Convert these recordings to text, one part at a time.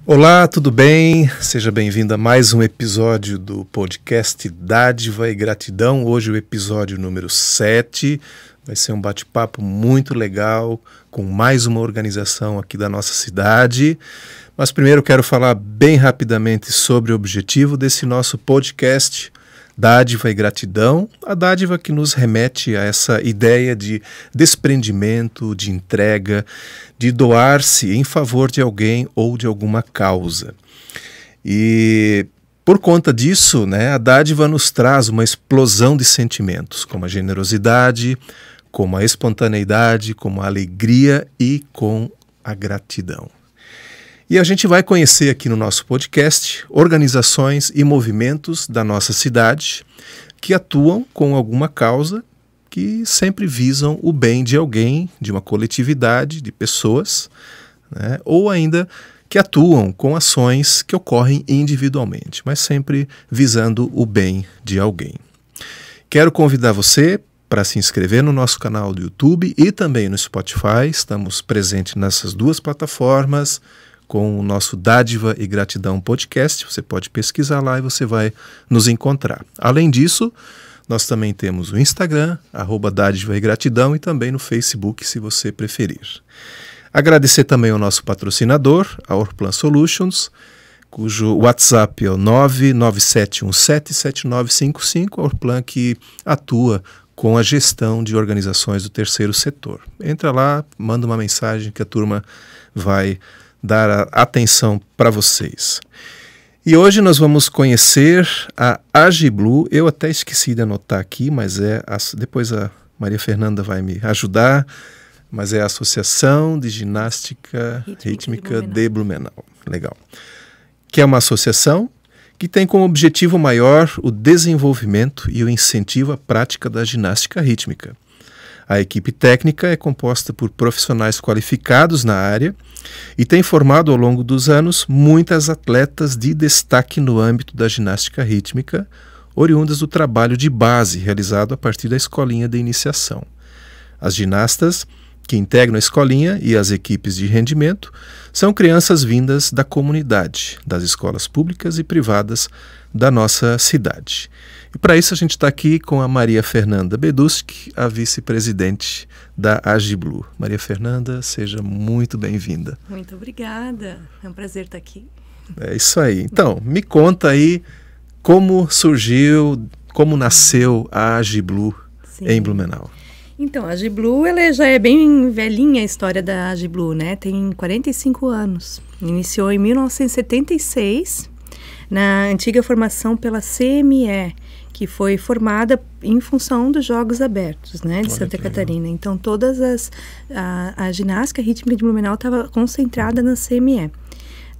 Olá, tudo bem? Seja bem-vindo a mais um episódio do podcast Dádiva e Gratidão. Hoje o episódio número 7. Vai ser um bate-papo muito legal com mais uma organização aqui da nossa cidade. Mas primeiro quero falar bem rapidamente sobre o objetivo desse nosso podcast Dádiva e Gratidão. A dádiva que nos remete a essa ideia de desprendimento, de entrega, de doar-se em favor de alguém ou de alguma causa. E por conta disso, a dádiva nos traz uma explosão de sentimentos, como a generosidade, como a espontaneidade, como a alegria e com a gratidão. E a gente vai conhecer aqui no nosso podcast organizações e movimentos da nossa cidade que atuam com alguma causa que sempre visam o bem de alguém, de uma coletividade, de pessoas, ou ainda que atuam com ações que ocorrem individualmente, mas sempre visando o bem de alguém. Quero convidar você para se inscrever no nosso canal do YouTube e também no Spotify. Estamos presentes nessas duas plataformas com o nosso Dádiva e Gratidão podcast. Você pode pesquisar lá e você vai nos encontrar. Além disso, nós também temos o Instagram, @Dádiva e Gratidão, e também no Facebook, se você preferir. Agradecer também ao nosso patrocinador, a Orplan Solutions, cujo WhatsApp é o 997177955, a Orplan que atua com a gestão de organizações do terceiro setor. Entra lá, manda uma mensagem que a turma vai dar atenção para vocês. E hoje nós vamos conhecer a AGIBLU. Eu até esqueci de anotar aqui, mas depois a Maria Fernanda vai me ajudar, mas é a Associação de Ginástica Rítmica de Blumenau. Legal. Que é uma associação que tem como objetivo maior o desenvolvimento e o incentivo à prática da ginástica rítmica. A equipe técnica é composta por profissionais qualificados na área e tem formado ao longo dos anos muitas atletas de destaque no âmbito da ginástica rítmica, oriundas do trabalho de base realizado a partir da escolinha de iniciação. As ginastas que integram a escolinha e as equipes de rendimento são crianças vindas da comunidade, das escolas públicas e privadas da nossa cidade. E para isso a gente está aqui com a Maria Fernanda Beduski, a vice-presidente da AGIBLU. Maria Fernanda, seja muito bem-vinda. Muito obrigada, é um prazer estar aqui. É isso aí. Então, me conta aí como surgiu, como nasceu a AGIBLU em Blumenau. Então, a AGIBLU ela já é bem velhinha a história da AGIBLU, tem 45 anos. Iniciou em 1976, na antiga formação pela CME, que foi formada em função dos Jogos Abertos, de Santa Catarina. Então, a ginástica rítmica de Blumenau estava concentrada na CME.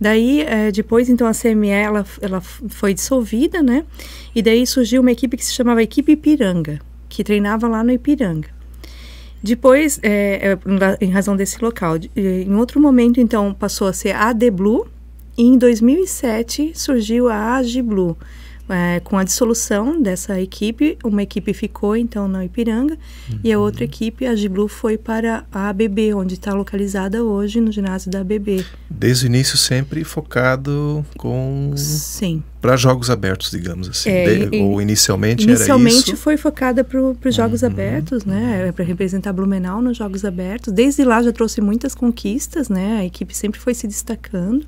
Daí, depois, então, a CME ela foi dissolvida, E daí surgiu uma equipe que se chamava Equipe Ipiranga, que treinava lá no Ipiranga. Depois, em razão desse local, em outro momento, então, passou a ser a ADBLU, e em 2007 surgiu a AGIBLU. Com a dissolução dessa equipe, uma equipe ficou então na Ipiranga e a outra equipe, a AGIBLU, foi para a ABB, onde está localizada hoje no ginásio da ABB. Desde o início sempre focado para Jogos Abertos, digamos assim. Ou inicialmente era isso? Inicialmente foi focada para os Jogos Abertos, para representar Blumenau nos Jogos Abertos. Desde lá já trouxe muitas conquistas, a equipe sempre foi se destacando.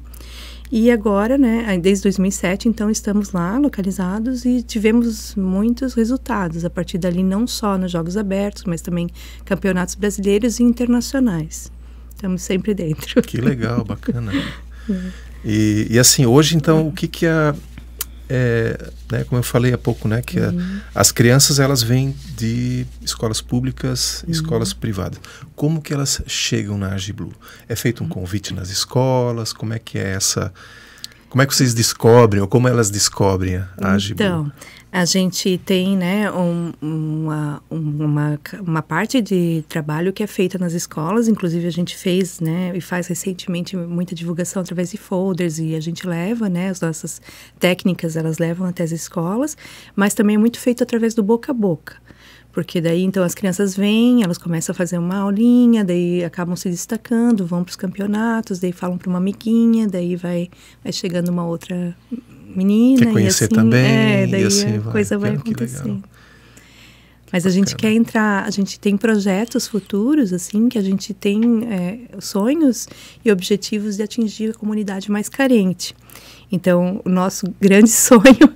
E agora, desde 2007, então, estamos lá localizados e tivemos muitos resultados. A partir dali, não só nos Jogos Abertos, mas também campeonatos brasileiros e internacionais. Estamos sempre dentro. Que legal, bacana. E assim, hoje, então, o que como eu falei há pouco, que as crianças, elas vêm de escolas públicas, escolas privadas. Como que elas chegam na AGIBLU? É feito um convite nas escolas? Como é que é como é que vocês descobrem, ou como elas descobrem a AGIBLU? Então, a gente tem uma parte de trabalho que é feita nas escolas, inclusive a gente fez e faz recentemente muita divulgação através de folders, e a gente leva, as nossas técnicas, elas levam até as escolas, mas também é muito feito através do boca a boca. Porque daí, então, as crianças vêm, elas começam a fazer uma aulinha, daí acabam se destacando, vão para os campeonatos, daí falam para uma amiguinha, daí vai chegando uma outra menina. Quer conhecer e assim, também, daí e assim a coisa vai acontecendo. Mas a gente quer entrar, a gente tem projetos futuros, assim, que a gente tem sonhos e objetivos de atingir a comunidade mais carente. Então, o nosso grande sonho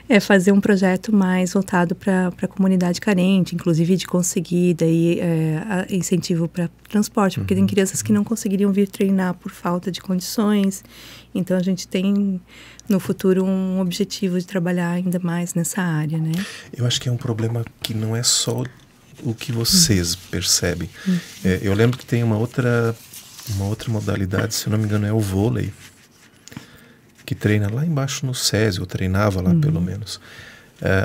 é fazer um projeto mais voltado para a comunidade carente, inclusive de conseguir daí incentivo para transporte, porque tem crianças que não conseguiriam vir treinar por falta de condições. Então, a gente tem no futuro um objetivo de trabalhar ainda mais nessa área, né? Eu acho que é um problema que não é só o que vocês percebem. Eu lembro que tem uma outra modalidade, se eu não me engano, é o vôlei, que treina lá embaixo no SESI, ou treinava lá pelo menos,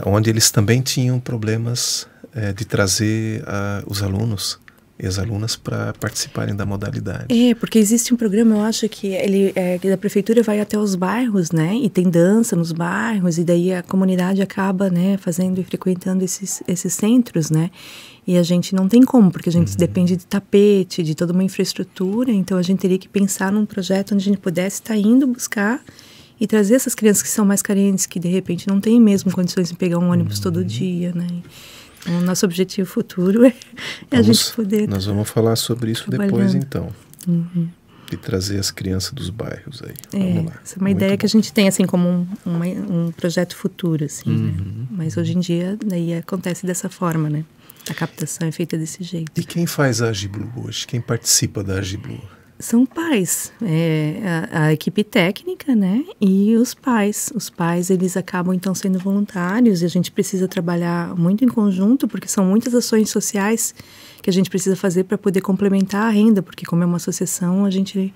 onde eles também tinham problemas de trazer os alunos e as alunas para participarem da modalidade. Porque existe um programa, eu acho que que da prefeitura vai até os bairros, né, e tem dança nos bairros, e daí a comunidade acaba, né, fazendo e frequentando esses centros, né, e a gente não tem como, porque a gente depende de tapete, de toda uma infraestrutura, então a gente teria que pensar num projeto onde a gente pudesse estar indo buscar e trazer essas crianças que são mais carentes, que de repente não têm mesmo condições de pegar um ônibus todo dia, né. O nosso objetivo futuro é a gente poder... Nós vamos falar sobre isso depois, então. De trazer as crianças dos bairros aí. Vamos lá. Essa é uma ideia que a gente tem, assim, como um projeto futuro, assim, né? Mas hoje em dia, daí acontece dessa forma, né? A captação é feita desse jeito. E quem faz a AgiBlu hoje? Quem participa da AgiBlu? São pais, a equipe técnica, né, e os pais. Os pais, eles acabam, então, sendo voluntários, e a gente precisa trabalhar muito em conjunto, porque são muitas ações sociais que a gente precisa fazer para poder complementar a renda, porque como é uma associação, a gente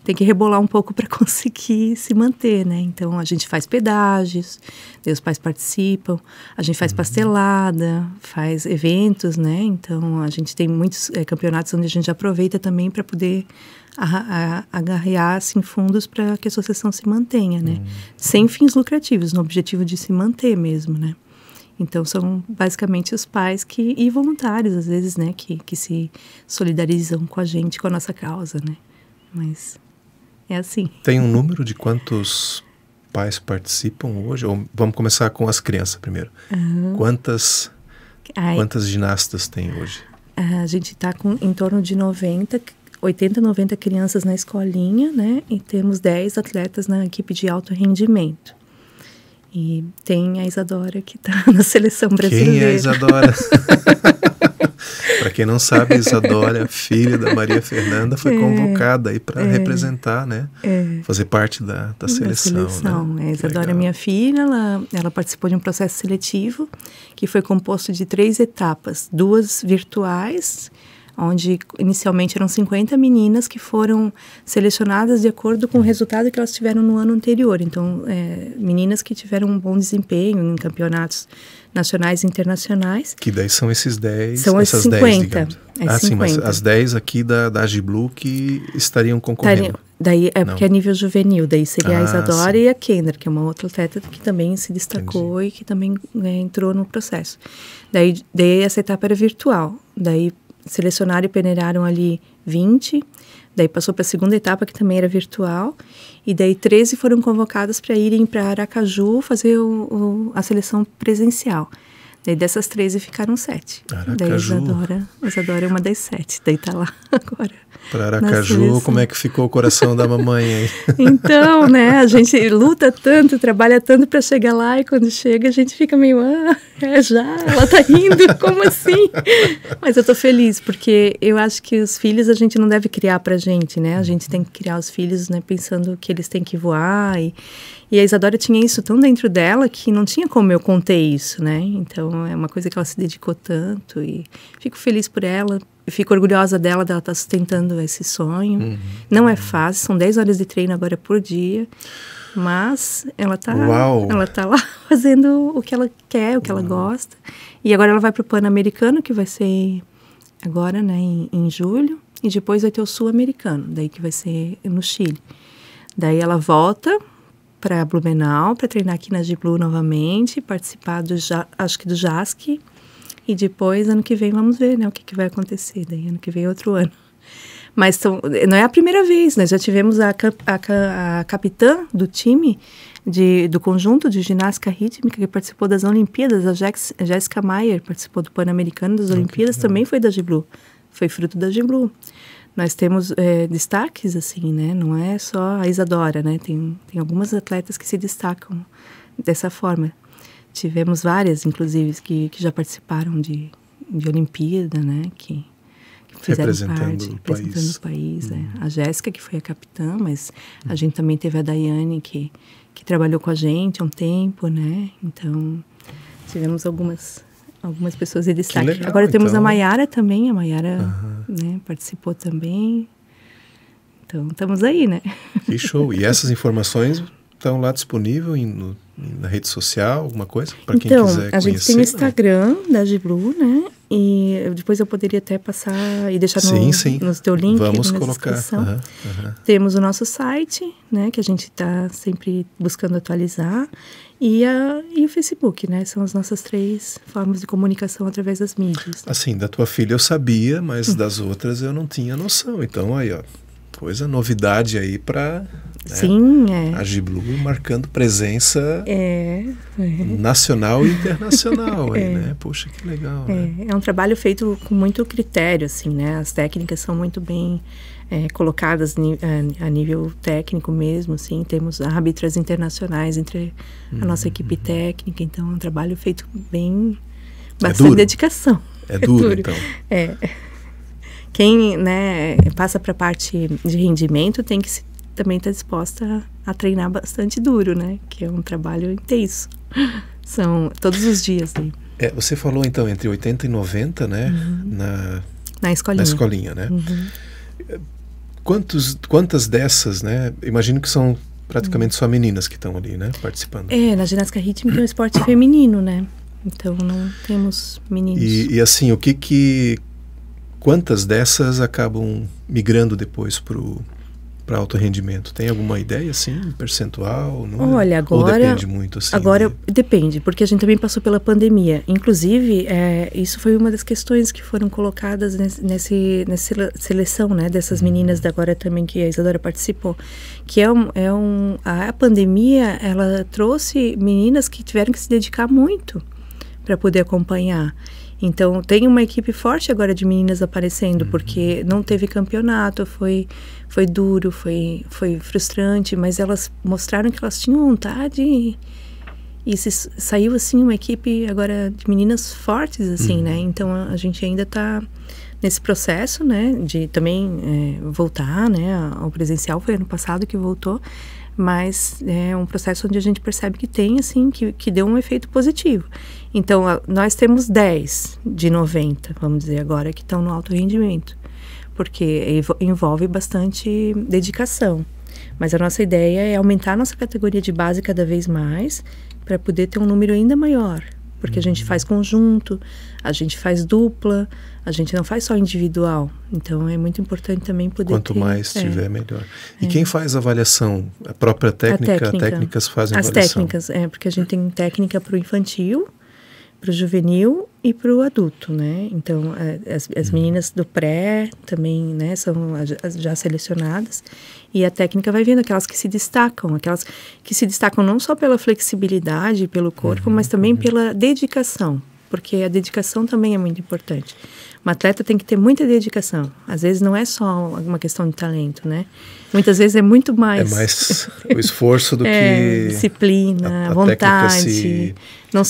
tem que rebolar um pouco para conseguir se manter, né? Então, a gente faz pedágios, daí os pais participam, a gente faz pastelada, faz eventos, né? Então, a gente tem muitos campeonatos onde a gente aproveita também para poder agarrar, assim, fundos para que a associação se mantenha, né? Sem fins lucrativos, no objetivo de se manter mesmo, né? Então, são basicamente os pais e voluntários, às vezes, né? Que se solidarizam com a gente, com a nossa causa, né? Mas é assim. Tem um número de quantos pais participam hoje? Ou vamos começar com as crianças primeiro. Quantas ginastas tem hoje? A gente está com em torno de 80, 90 crianças na escolinha, né? E temos 10 atletas na equipe de alto rendimento. E tem a Isadora que está na seleção brasileira. Quem é a Isadora? Para quem não sabe, Isadora, filha da Maria Fernanda, foi convocada aí para representar, né? Fazer parte da seleção. Né? A Isadora é minha filha, ela participou de um processo seletivo que foi composto de 3 etapas, 2 virtuais, onde inicialmente eram 50 meninas que foram selecionadas de acordo com o resultado que elas tiveram no ano anterior. Então, meninas que tiveram um bom desempenho em campeonatos nacionais e internacionais. Que daí são esses 10, são essas 50, 10, digamos. Sim, mas 50. as 10 aqui da AgiBlu que estariam concorrendo. Daí porque é nível juvenil, daí seria a Isadora sim. e a Kendra, que é uma outra atleta que também se destacou e que também entrou no processo. Daí essa etapa era virtual, daí selecionaram e peneiraram ali 20, daí passou para a segunda etapa, que também era virtual, e daí 13 foram convocadas para irem para Aracaju fazer a seleção presencial. Daí dessas 13 ficaram 7. Aracaju. Daí a Isadora é uma das 7, daí tá lá agora. Para Aracaju, como é que ficou o coração da mamãe aí? Então, né, a gente luta tanto, trabalha tanto para chegar lá, e quando chega a gente fica meio, ela tá indo, como assim? Mas eu tô feliz, porque eu acho que os filhos a gente não deve criar pra gente, né? A gente tem que criar os filhos, né, pensando que eles têm que voar, e a Isadora tinha isso tão dentro dela que não tinha como eu conter isso, né? Então, é uma coisa que ela se dedicou tanto, e fico feliz por ela. Eu fico orgulhosa dela estar sustentando esse sonho. Não é fácil, são 10 horas de treino agora por dia, mas ela tá lá fazendo o que ela quer, o que ela gosta. E agora ela vai para o Pan-Americano, que vai ser agora, né, em julho, e depois vai ter o Sul-Americano, daí que vai ser no Chile. Daí ela volta para Blumenau para treinar aqui na AgiBlu novamente, participar acho que do JASC. e depois, ano que vem, vamos ver, né, o que vai acontecer. Daí, ano que vem é outro ano. Mas não é a primeira vez, nós já tivemos a capitã do time, do conjunto de ginástica rítmica, que participou das Olimpíadas, a Jéssica Maier, participou do Pan-Americano das Olimpíadas, também foi da GIBLU, foi fruto da GIBLU. Nós temos destaques, assim, né, não é só a Isadora, né, tem algumas atletas que se destacam dessa forma. Tivemos várias, inclusive, que já participaram de Olimpíada, né, que fizeram representando o país. A Jéssica, que foi a capitã, mas a gente também teve a Daiane, que trabalhou com a gente há um tempo, né? Então, tivemos algumas pessoas de destaque. Legal, agora temos a Maiara também, a Maiara né, participou também. Então, estamos aí, né? Que show! E essas informações estão lá disponíveis na rede social, alguma coisa? Para quem quiser conhecer. A gente tem o Instagram da GIBLU, né? E depois eu poderia até passar e deixar no teu link. Vamos colocar. Temos o nosso site, né? Que a gente está sempre buscando atualizar. E o Facebook, né? São as nossas 3 formas de comunicação através das mídias. Assim, da tua filha eu sabia, mas das outras eu não tinha noção. Então, aí, ó, novidade aí para... Sim, a GIBLU marcando presença nacional e internacional aí, né? Poxa, que legal. É um trabalho feito com muito critério, assim, né? As técnicas são muito bem colocadas a nível técnico mesmo, assim. Temos árbitras internacionais entre a nossa equipe técnica, então é um trabalho feito bem... bastante dedicação. É duro, então. Quem, né, passa para a parte de rendimento tem que também estar disposta a treinar bastante duro, né? Que é um trabalho intenso. São todos os dias. Né? Você falou, então, entre 80 e 90, né? Na escolinha. Na escolinha, né? Quantas dessas, né? Imagino que são praticamente só meninas que estão ali, né? Participando. Na ginástica rítmica é um esporte feminino, né? Então, não temos meninos. E assim, quantas dessas acabam migrando depois para alto rendimento? Tem alguma ideia, assim, percentual? Olha, agora... Ou depende muito, assim? Agora, depende, porque a gente também passou pela pandemia. Inclusive, isso foi uma das questões que foram colocadas nessa seleção, né, dessas meninas agora também, que a Isadora participou. Que a pandemia, ela trouxe meninas que tiveram que se dedicar muito para poder acompanhar. Então, tem uma equipe forte agora de meninas aparecendo, porque não teve campeonato, foi duro, foi frustrante, mas elas mostraram que elas tinham vontade e saiu, assim, uma equipe agora de meninas fortes, assim, né? Então, a gente ainda está nesse processo, né, de também voltar, né, ao presencial. Foi ano passado que voltou, mas é um processo onde a gente percebe que tem, assim, que deu um efeito positivo. Então, nós temos 10 de 90, vamos dizer agora, que estão no alto rendimento, porque envolve bastante dedicação. Mas a nossa ideia é aumentar a nossa categoria de base cada vez mais, para poder ter um número ainda maior, porque a gente faz conjunto, a gente faz dupla, a gente não faz só individual. Então, é muito importante também poder Quanto mais tiver, melhor. E quem faz a avaliação? A própria técnica? Técnicas fazem a avaliação? As técnicas, porque a gente tem técnica para o infantil, para o juvenil e para o adulto, né? Então, as meninas do pré também, né, são já selecionadas. E a técnica vai vendo aquelas que se destacam não só pela flexibilidade, pelo corpo, mas também pela dedicação, porque a dedicação também é muito importante. Um atleta tem que ter muita dedicação. Às vezes não é só uma questão de talento, né? Muitas vezes é muito mais... É mais o esforço do que... disciplina, a vontade. Não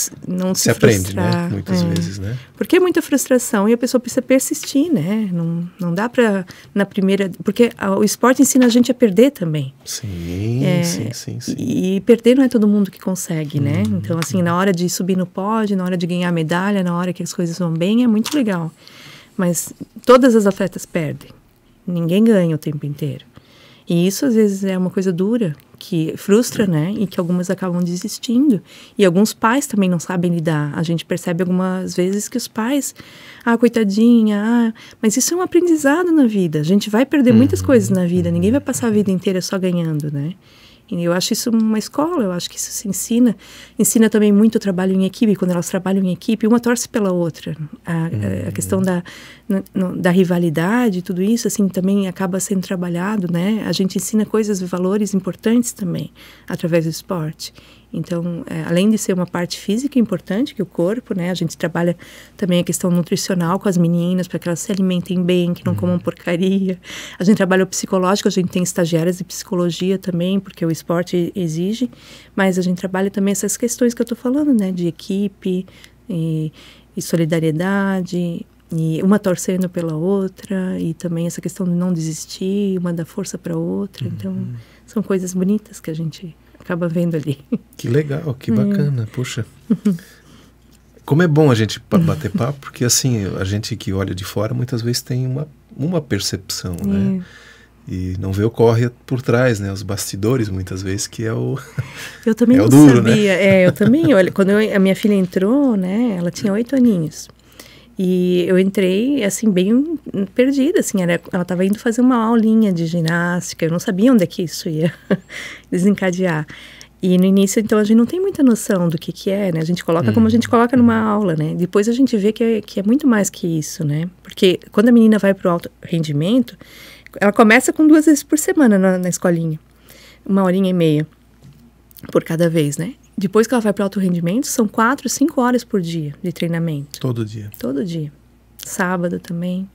se aprende, frustrar, né? Muitas vezes, né? Porque é muita frustração e a pessoa precisa persistir, né? Não dá para na primeira... Porque o esporte ensina a gente a perder também. Sim. E perder não é todo mundo que consegue, né? Então, assim, na hora de subir no pódio, na hora de ganhar medalha, na hora que as coisas vão bem, é muito legal. Mas todas as atletas perdem. Ninguém ganha o tempo inteiro. E isso, às vezes, é uma coisa dura, que frustra, né? E que algumas acabam desistindo. E alguns pais também não sabem lidar. A gente percebe algumas vezes que os pais... coitadinha, mas isso é um aprendizado na vida. A gente vai perder muitas coisas na vida. Ninguém vai passar a vida inteira só ganhando, né? E eu acho isso uma escola, eu acho que isso se ensina. Ensina também muito o trabalho em equipe, quando elas trabalham em equipe, uma torce pela outra. A questão da rivalidade, tudo isso, assim, também acaba sendo trabalhado, né? A gente ensina coisas, valores importantes também, através do esporte. Então, além de ser uma parte física importante, que o corpo, né? A gente trabalha também a questão nutricional com as meninas, para que elas se alimentem bem, que não comam porcaria. A gente trabalha o psicológico, a gente tem estagiárias de psicologia também, porque o esporte exige. Mas a gente trabalha também essas questões que eu estou falando, né? De equipe e solidariedade, e uma torcendo pela outra, e também essa questão de não desistir, uma dar força para a outra. Então, são coisas bonitas que a gente acaba vendo ali. Que legal, que bacana, puxa. Como é bom a gente bater papo, porque assim, a gente que olha de fora muitas vezes tem uma percepção, né? E não vê o corre por trás, né? Os bastidores, muitas vezes, que é o eu também é não o duro, sabia. né? Eu também, olha, quando a minha filha entrou, né? Ela tinha 8 aninhos. E eu entrei, assim, bem perdida, assim, ela estava indo fazer uma aulinha de ginástica, eu não sabia onde é que isso ia desencadear. E no início, então, a gente não tem muita noção do que é, né? A gente coloca como a gente coloca numa aula, né? Depois a gente vê que é muito mais que isso, né? Porque quando a menina vai para o alto rendimento, ela começa com 2 vezes por semana na escolinha, 1h30 por cada vez, né? Depois que ela vai para o alto rendimento, são 4, 5 horas por dia de treinamento. Todo dia. Todo dia. Sábado também.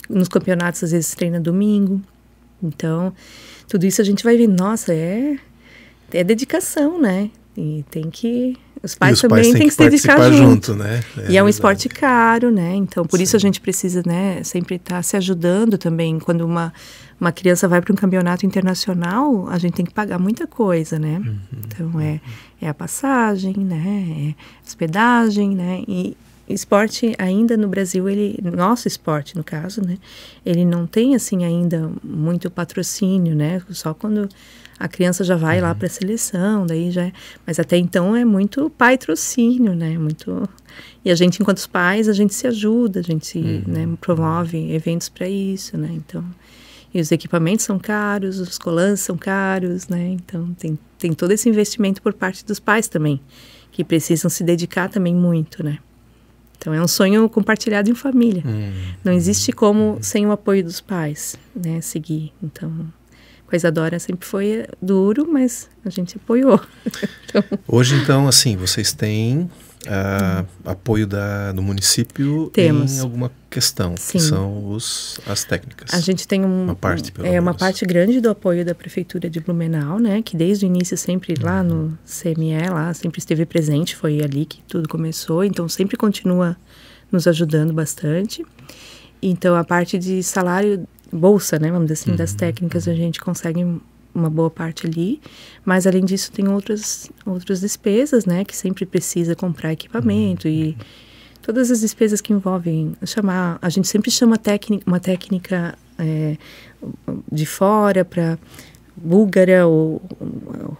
Nos campeonatos, às vezes, treina domingo. Então, tudo isso a gente vai ver. Nossa, é dedicação, né? E tem que... Os pais também têm que se dedicar junto, né? E é um esporte caro, né? Então, por isso a gente precisa, né, sempre estar se ajudando também. Quando uma criança vai para um campeonato internacional, a gente tem que pagar muita coisa, né? Então, é a passagem, né? É hospedagem, né? E esporte ainda no Brasil, nosso esporte, no caso, né? Ele não tem, assim, ainda muito patrocínio, né? Só quando a criança já vai lá para a seleção, daí já mas até então é muito patrocínio, né? Muito... E a gente, enquanto pais, a gente se ajuda, a gente né, promove eventos para isso, né? Então, e os equipamentos são caros, os colãs são caros, né? Então, tem todo esse investimento por parte dos pais também, que precisam se dedicar também muito, né? Então, é um sonho compartilhado em família. Não existe como sem o apoio dos pais, né? Seguir, então... Com a Isadora sempre foi duro, mas a gente apoiou. Então... Hoje, então, assim, vocês têm apoio do município em alguma questão, Sim. que são as técnicas. A gente tem uma parte, uma parte grande do apoio da Prefeitura de Blumenau, né? Que desde o início sempre lá no CME, lá sempre esteve presente, foi ali que tudo começou, então sempre continua nos ajudando bastante. Então, a parte de salário... bolsa, né, vamos dizer assim, das técnicas, a gente consegue uma boa parte ali, mas além disso tem outras despesas, né, que sempre precisa comprar equipamento e todas as despesas que envolvem a gente sempre chama uma técnica de fora para búlgara ou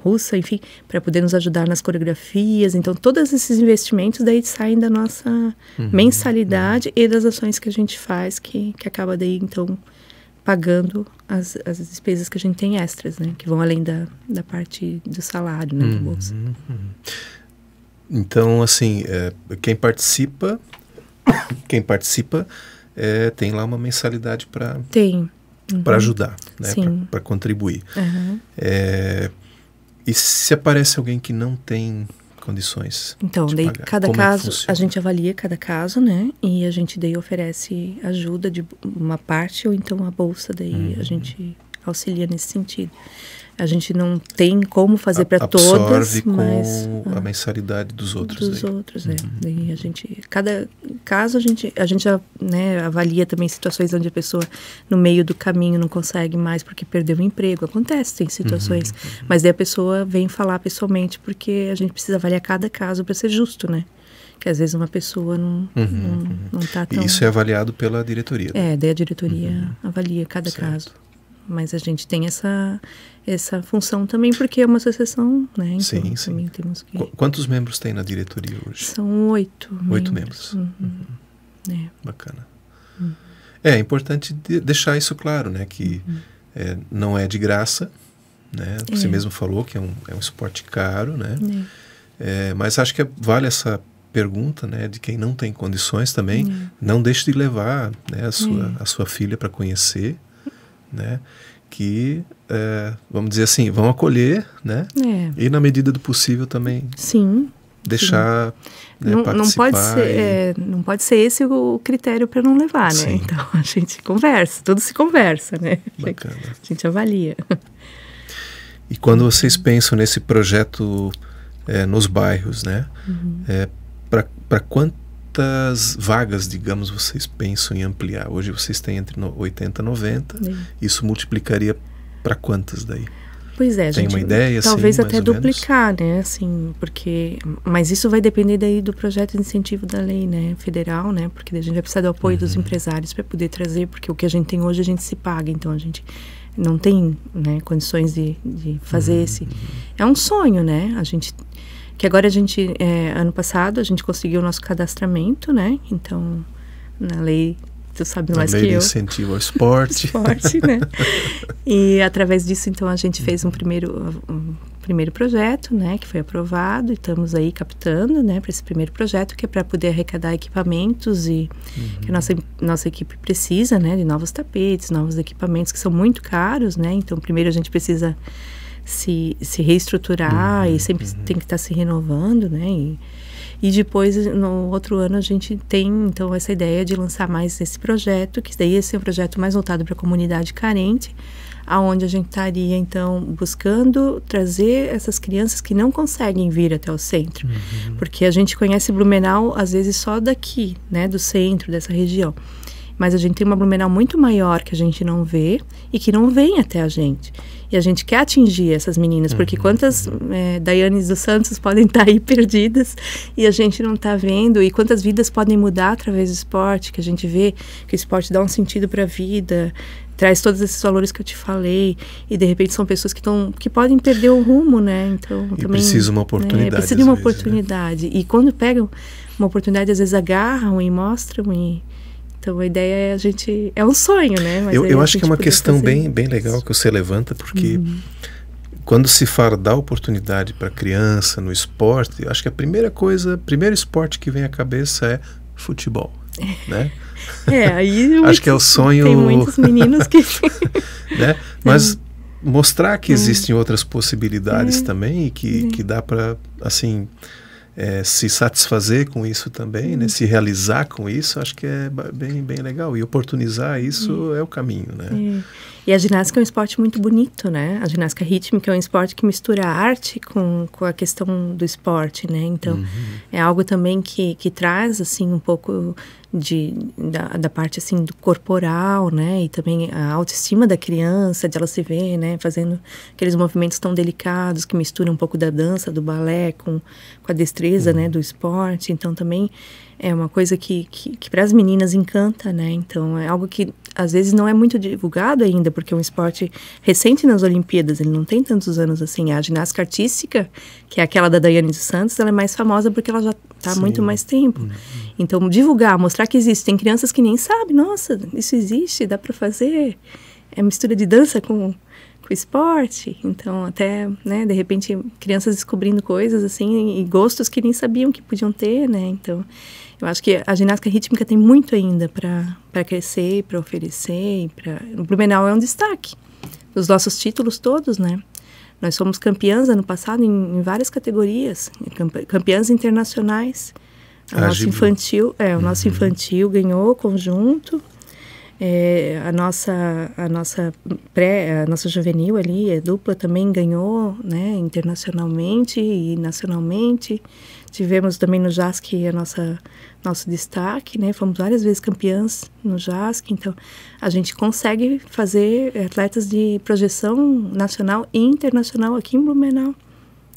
russa, enfim, para poder nos ajudar nas coreografias. Então, todos esses investimentos daí saem da nossa mensalidade e das ações que a gente faz, que acaba daí, então, pagando as despesas que a gente tem extras, né? Que vão além da parte do salário, né? Da bolsa. Então, assim, quem participa tem lá uma mensalidade para... Tem. Para ajudar, né? Para contribuir. E se aparece alguém que não tem condições então, de daí pagar, cada como caso, é que funciona? a gente avalia cada caso, né? E a gente daí oferece ajuda de uma parte ou então a bolsa, daí a gente auxilia nesse sentido. A gente não tem como fazer para todas, mas a mensalidade dos outros. Dos outros, Daí a gente, cada caso a gente já, né, avalia também situações onde a pessoa no meio do caminho não consegue mais porque perdeu o emprego. Acontece, tem situações, mas daí a pessoa vem falar pessoalmente porque a gente precisa avaliar cada caso para ser justo, né? Que às vezes uma pessoa não está tão... E isso é avaliado pela diretoria? Daí a diretoria avalia cada caso. Mas a gente tem essa função também, porque é uma associação, né? Então, sim. Também temos que... Quantos membros tem na diretoria hoje? São 8 membros. 8 membros. Bacana. É importante deixar isso claro, né? Que não é de graça, né? Você mesmo falou que é um esporte caro, né? Mas acho que vale essa pergunta, né, de quem não tem condições também, não deixe de levar, né, a sua filha para conhecer, né, que, vamos dizer assim, vão acolher, né, e na medida do possível também deixar né, participar. Não pode ser esse o critério para não levar, né? Então a gente conversa, tudo se conversa, né? Bacana. A gente avalia. E quando vocês pensam nesse projeto nos bairros, né, para quantas vagas, digamos, vocês pensam em ampliar? Hoje vocês têm entre 80 e 90. Isso multiplicaria para quantas daí? Pois é, tem uma ideia, talvez assim, até duplicar, né, assim, porque, mas isso vai depender daí do projeto de incentivo da lei, né, federal, né, porque a gente vai precisar do apoio dos empresários para poder trazer, porque o que a gente tem hoje a gente se paga, então a gente não tem, né, condições de fazer é um sonho, né, que agora ano passado a gente conseguiu o nosso cadastramento, né, então na lei, tu sabe mais que eu. A lei de incentivo ao esporte. Né? E através disso, então, a gente fez um primeiro projeto, né, que foi aprovado, e estamos aí captando, né, para esse primeiro projeto, que é para poder arrecadar equipamentos e que a nossa equipe precisa, né, de novos tapetes, novos equipamentos que são muito caros, né, então primeiro a gente precisa se reestruturar e sempre tem que estar se renovando, né, e depois, no outro ano, a gente tem, então, essa ideia de lançar mais esse projeto, que daí esse é um projeto mais voltado para a comunidade carente, aonde a gente estaria, então, buscando trazer essas crianças que não conseguem vir até o centro. Porque a gente conhece Blumenau, às vezes, só daqui, né, do centro, dessa região. Mas a gente tem uma Blumenau muito maior que a gente não vê e que não vem até a gente. E a gente quer atingir essas meninas, porque quantas Daianes dos Santos podem estar aí perdidas e a gente não está vendo, e quantas vidas podem mudar através do esporte, que a gente vê que o esporte dá um sentido para a vida, traz todos esses valores que eu te falei, e de repente são pessoas que podem perder o rumo, né? Então, e também precisa uma oportunidade. Precisa de uma oportunidade. Né? E quando pegam uma oportunidade, às vezes agarram e mostram Então, a ideia é um sonho, né? Mas eu acho que é uma questão bem legal que você levanta, porque quando se fala da oportunidade para a criança no esporte, acho que o primeiro esporte que vem à cabeça é futebol, né? Aí acho que é o sonho... Tem muitos meninos que... né? Mas mostrar que existem outras possibilidades também e que dá para, assim... se satisfazer com isso também, né? Se realizar com isso, acho que é bem legal. E oportunizar isso é o caminho, né? E a ginástica é um esporte muito bonito, né? A ginástica rítmica é um esporte que mistura a arte com a questão do esporte, né? Então, é algo também que traz, assim, um pouco da parte, assim, do corporal, né? E também a autoestima da criança, de ela se ver, né? Fazendo aqueles movimentos tão delicados que misturam um pouco da dança, do balé com a destreza, né? Do esporte. Então, também é uma coisa que para as meninas encanta, né? Então, é algo que às vezes não é muito divulgado ainda, porque é um esporte recente nas Olimpíadas, ele não tem tantos anos assim. A ginástica artística, que é aquela da Daiane dos Santos, ela é mais famosa porque ela já está há muito mais tempo. Então, divulgar, mostrar que existe. Tem crianças que nem sabem, nossa, isso existe, dá para fazer. É mistura de dança com esporte. Então, até, né, de repente, crianças descobrindo coisas assim, e gostos que nem sabiam que podiam ter, né? Então, eu acho que a ginástica rítmica tem muito ainda para crescer, para oferecer. O Blumenau é um destaque. Os nossos títulos todos, né? Nós fomos campeãs ano passado em várias categorias, campeãs internacionais. O nosso infantil ganhou conjunto. A nossa juvenil ali, dupla, também ganhou, né, internacionalmente e nacionalmente. Tivemos também no JASC nosso destaque, né? Fomos várias vezes campeãs no JASC. Então, a gente consegue fazer atletas de projeção nacional e internacional aqui em Blumenau.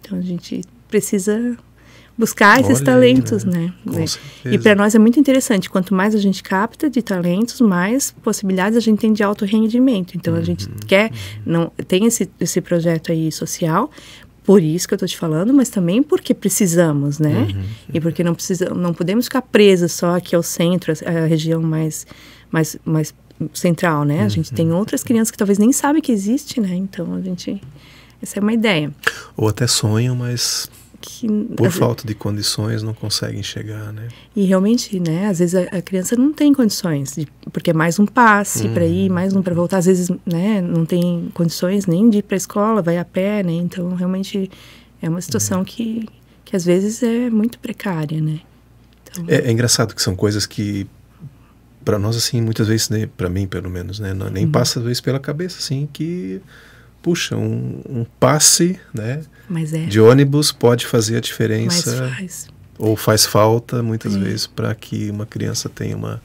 Então, a gente precisa buscar esses talentos, né? E para nós é muito interessante. Quanto mais a gente capta de talentos, mais possibilidades a gente tem de alto rendimento. Então, a gente tem esse projeto aí social, por isso que eu estou te falando, mas também porque precisamos, né? E porque não podemos ficar presos só aqui ao centro, a região mais central, né? A gente tem outras crianças que talvez nem sabem que existe, né? Então, Essa é uma ideia. Ou até sonham, mas por falta de condições não conseguem chegar, né? E realmente, né, às vezes a criança não tem condições, porque é mais um passe para ir, mais um para voltar. Às vezes, né, não tem condições nem de ir para a escola, vai a pé, né? Então, realmente é uma situação que às vezes é muito precária, né? Então, é engraçado que são coisas que para nós, assim, muitas vezes, né, para mim pelo menos, né, nem passa às vezes pela cabeça, assim, que puxa, um passe, né, de ônibus pode fazer a diferença, ou faz falta muitas vezes para que uma criança tenha uma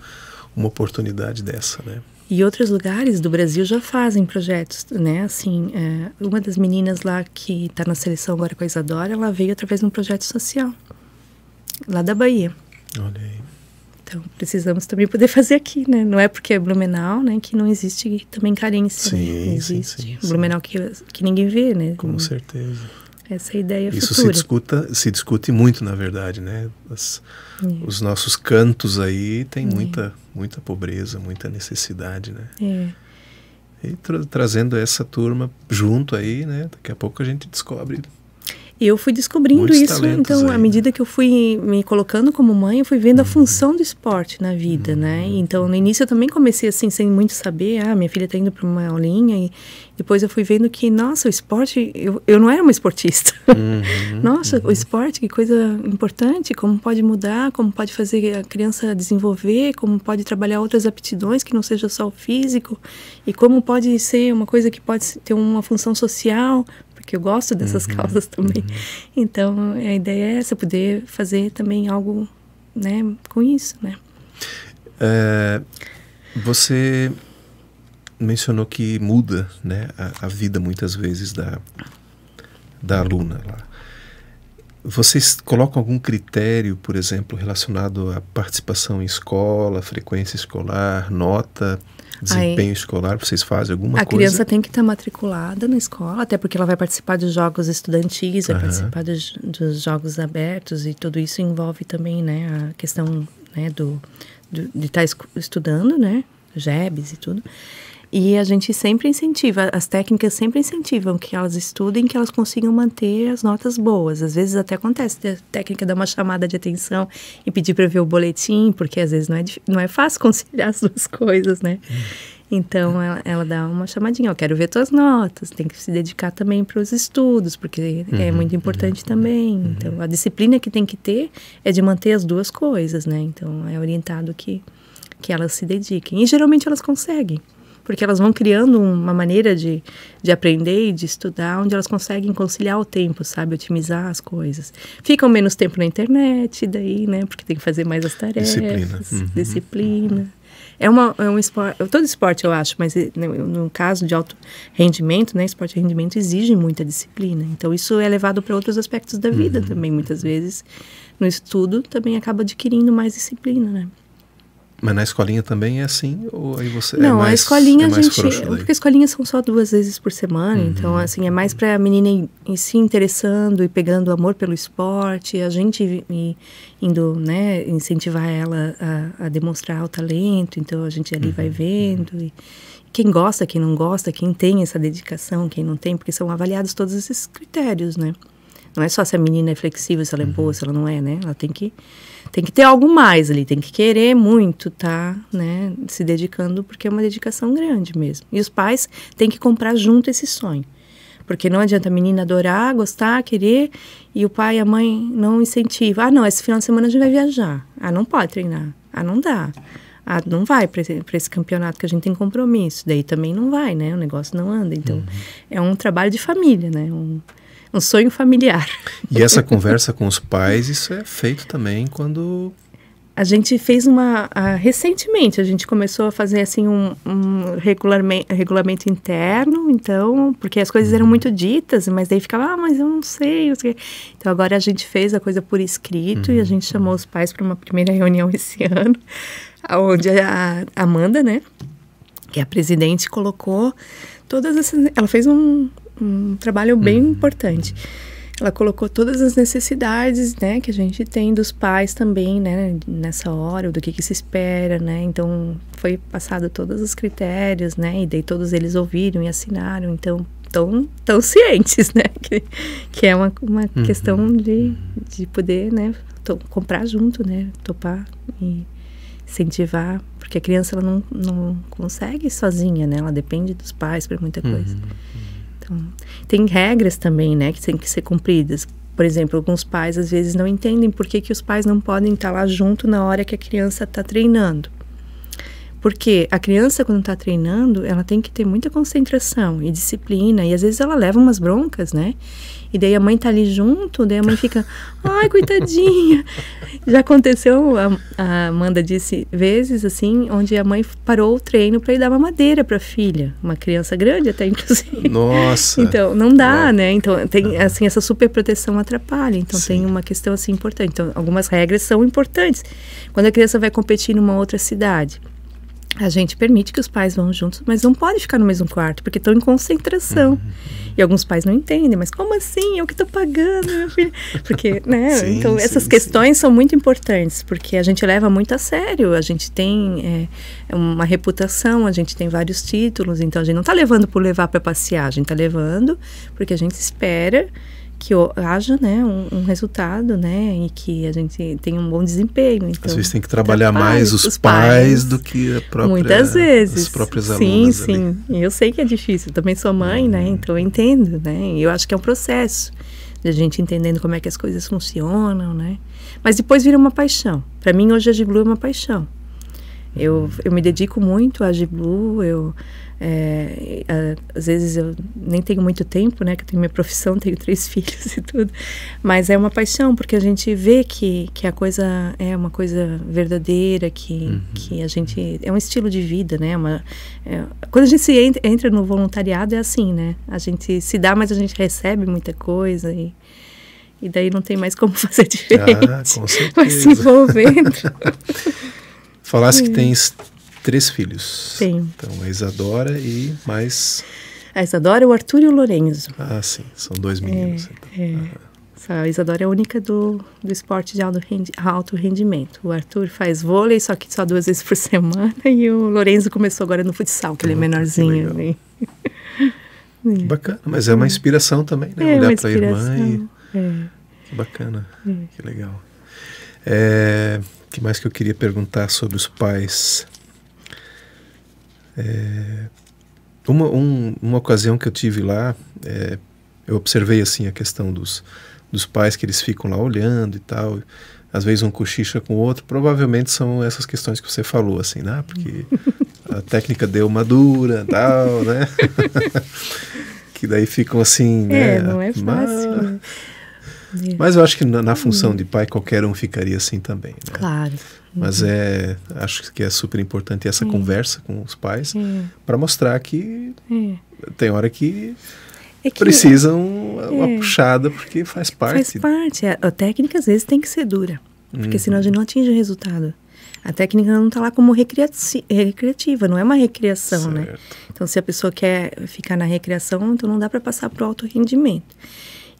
oportunidade dessa, né. E outros lugares do Brasil já fazem projetos, né, assim, uma das meninas lá que está na seleção agora com a Isadora, ela veio através de um projeto social, lá da Bahia. Olha aí. Então, precisamos também poder fazer aqui, né? Não é porque é Blumenau, né, que não existe também carência. Sim, né? Existe. Sim. Blumenau que ninguém vê, né? Com certeza. Essa é a ideia Isso futura. se discute muito, na verdade, né? Os nossos cantos aí tem muita pobreza, muita necessidade, né? E trazendo essa turma junto aí, né? Daqui a pouco a gente descobre. E eu fui descobrindo isso, então, à medida que eu fui me colocando como mãe, eu fui vendo a função do esporte na vida, né? Então, no início eu também comecei assim, sem muito saber, minha filha está indo para uma aulinha, e depois eu fui vendo que, nossa, o esporte, eu não era uma esportista. Nossa, o esporte, que coisa importante, como pode mudar, como pode fazer a criança desenvolver, como pode trabalhar outras aptidões que não seja só o físico, e como pode ser uma coisa que pode ter uma função social, porque eu gosto dessas causas também. Então, a ideia é essa, poder fazer também algo, né, com isso, né. Você mencionou que muda, né, a vida muitas vezes da aluna lá. Vocês colocam algum critério, por exemplo, relacionado à participação em escola, frequência escolar, nota, desempenho escolar? Vocês fazem alguma coisa? A criança tem que estar matriculada na escola, até porque ela vai participar dos jogos estudantis, vai participar dos jogos abertos, e tudo isso envolve também, né, a questão, né, de estar estudando, né, JEBs e tudo. E a gente sempre incentiva, as técnicas sempre incentivam que elas estudem, que elas consigam manter as notas boas. Às vezes até acontece a técnica dar uma chamada de atenção e pedir para ver o boletim, porque às vezes não é fácil conciliar as duas coisas, né? Então ela dá uma chamadinha, eu quero ver tuas notas, tem que se dedicar também para os estudos, porque é muito importante também. Então a disciplina que tem que ter é de manter as duas coisas, né? Então é orientado que elas se dediquem. E geralmente elas conseguem, porque elas vão criando uma maneira de aprender e de estudar, onde elas conseguem conciliar o tempo, sabe? Otimizar as coisas. Ficam menos tempo na internet, daí, né? Porque tem que fazer mais as tarefas. Disciplina. É um esporte, todo esporte eu acho, mas no caso de alto rendimento, né? Esporte de rendimento exige muita disciplina. Então isso é levado para outros aspectos da vida também. Muitas vezes no estudo também acaba adquirindo mais disciplina, né? Mas na escolinha também é assim? Ou aí você não, a escolinha frouxo daí? Porque as escolinhas são só 2 vezes por semana, então assim, é mais para a menina ir se interessando e pegando amor pelo esporte, a gente indo, né, incentivar ela a demonstrar o talento, então a gente ali vai vendo, e quem gosta, quem não gosta, quem tem essa dedicação, quem não tem, porque são avaliados todos esses critérios, né? Não é só se a menina é flexível, se ela é boa, se ela não é, né? Ela tem que ter algo mais ali, tem que querer muito, né, se dedicando, porque é uma dedicação grande mesmo. E os pais têm que comprar junto esse sonho, porque não adianta a menina adorar, gostar, querer, e o pai e a mãe não incentivam. Não, esse final de semana a gente vai viajar. Não pode treinar. Não dá. Não vai para esse campeonato que a gente tem compromisso. Daí também não vai, né, o negócio não anda. Então, é um trabalho de família, né, um sonho familiar. E essa conversa com os pais, isso é feito também quando... A gente fez recentemente, a gente começou a fazer assim um regulamento interno, então, porque as coisas eram muito ditas, mas daí ficava, mas eu não sei. Então agora a gente fez a coisa por escrito e a gente chamou os pais para uma primeira reunião esse ano, onde a Amanda, né, que é a presidente, colocou todas essas... Ela fez um trabalho bem importante. Ela colocou todas as necessidades, né, que a gente tem dos pais também, né, nessa hora, do que se espera, né, então foi passado todos os critérios, né, e daí todos eles ouviram e assinaram, então tão cientes, né? Que é uma questão de poder, né? Comprar junto, né? Topar e incentivar, porque a criança ela não consegue sozinha, né? Ela depende dos pais para muita coisa. Então, tem regras também, né? Que tem que ser cumpridas. Por exemplo, alguns pais às vezes não entendem por que os pais não podem estar lá junto na hora que a criança está treinando. Porque a criança, quando está treinando, ela tem que ter muita concentração e disciplina. E às vezes ela leva umas broncas, né? E daí a mãe tá ali junto, daí a mãe fica, ai, coitadinha. Já aconteceu, a Amanda disse, vezes, assim, onde a mãe parou o treino para ir dar uma mamadeira para a filha. Uma criança grande até, inclusive. Nossa! Então, não dá, né? Então, tem, assim, essa superproteção atrapalha. Então, tem uma questão, assim, importante. Então, algumas regras são importantes. Quando a criança vai competir numa outra cidade, a gente permite que os pais vão juntos, mas não pode ficar no mesmo quarto, porque estão em concentração. E alguns pais não entendem, mas como assim? Eu que estou pagando, minha filha. Porque, né? Então, essas questões são muito importantes, porque a gente leva muito a sério. A gente tem uma reputação, a gente tem vários títulos, então a gente não está levando por levar para passear, a gente está levando porque a gente espera que haja, né, um resultado, né, e que a gente tenha um bom desempenho. Então, às vezes tem que trabalhar mais os pais do que a própria, muitas vezes. as próprias alunas. Sim. Eu sei que é difícil. Eu também sou mãe, né, então eu entendo, né. E eu acho que é um processo de a gente entendendo como é que as coisas funcionam, né. Mas depois vira uma paixão. Para mim, hoje a Giblu é uma paixão. Eu me dedico muito à Giblu, às vezes eu nem tenho muito tempo, né, que eu tenho minha profissão, tenho 3 filhos e tudo, mas é uma paixão, porque a gente vê que a coisa é uma coisa verdadeira, que a gente, é um estilo de vida, né, quando a gente entra no voluntariado é assim, né, a gente se dá, mas a gente recebe muita coisa e daí não tem mais como fazer diferente. Com certeza. Vai se envolvendo. Falasse que tens 3 filhos. Tenho. Então, a Isadora e mais... A Isadora, o Arthur e o Lorenzo. Ah, sim. São 2 meninos. A Isadora é a única do esporte de alto rendimento. O Arthur faz vôlei, só que só 2 vezes por semana. E o Lorenzo começou agora no futsal, que ele é menorzinho. Né? Bacana, mas é uma inspiração também, né? Olhar para a irmã e... Que bacana, que legal. O que mais que eu queria perguntar sobre os pais? Uma ocasião que eu tive lá, eu observei assim a questão dos pais, que eles ficam lá olhando e tal, às vezes um cochicha com o outro. Provavelmente são essas questões que você falou, assim, né? Porque a técnica deu uma dura, tal, né? Que daí ficam assim, né? Não é fácil. Mas eu acho que na função de pai qualquer um ficaria assim também, né? Claro. Mas acho que é super importante essa conversa com os pais para mostrar que tem hora que precisam uma puxada, porque faz parte. Faz parte. A técnica às vezes tem que ser dura, porque senão a gente não atinge o resultado. A técnica não está lá como recreativa, não é uma recreação, né? Então, se a pessoa quer ficar na recreação, então não dá para passar para o alto rendimento.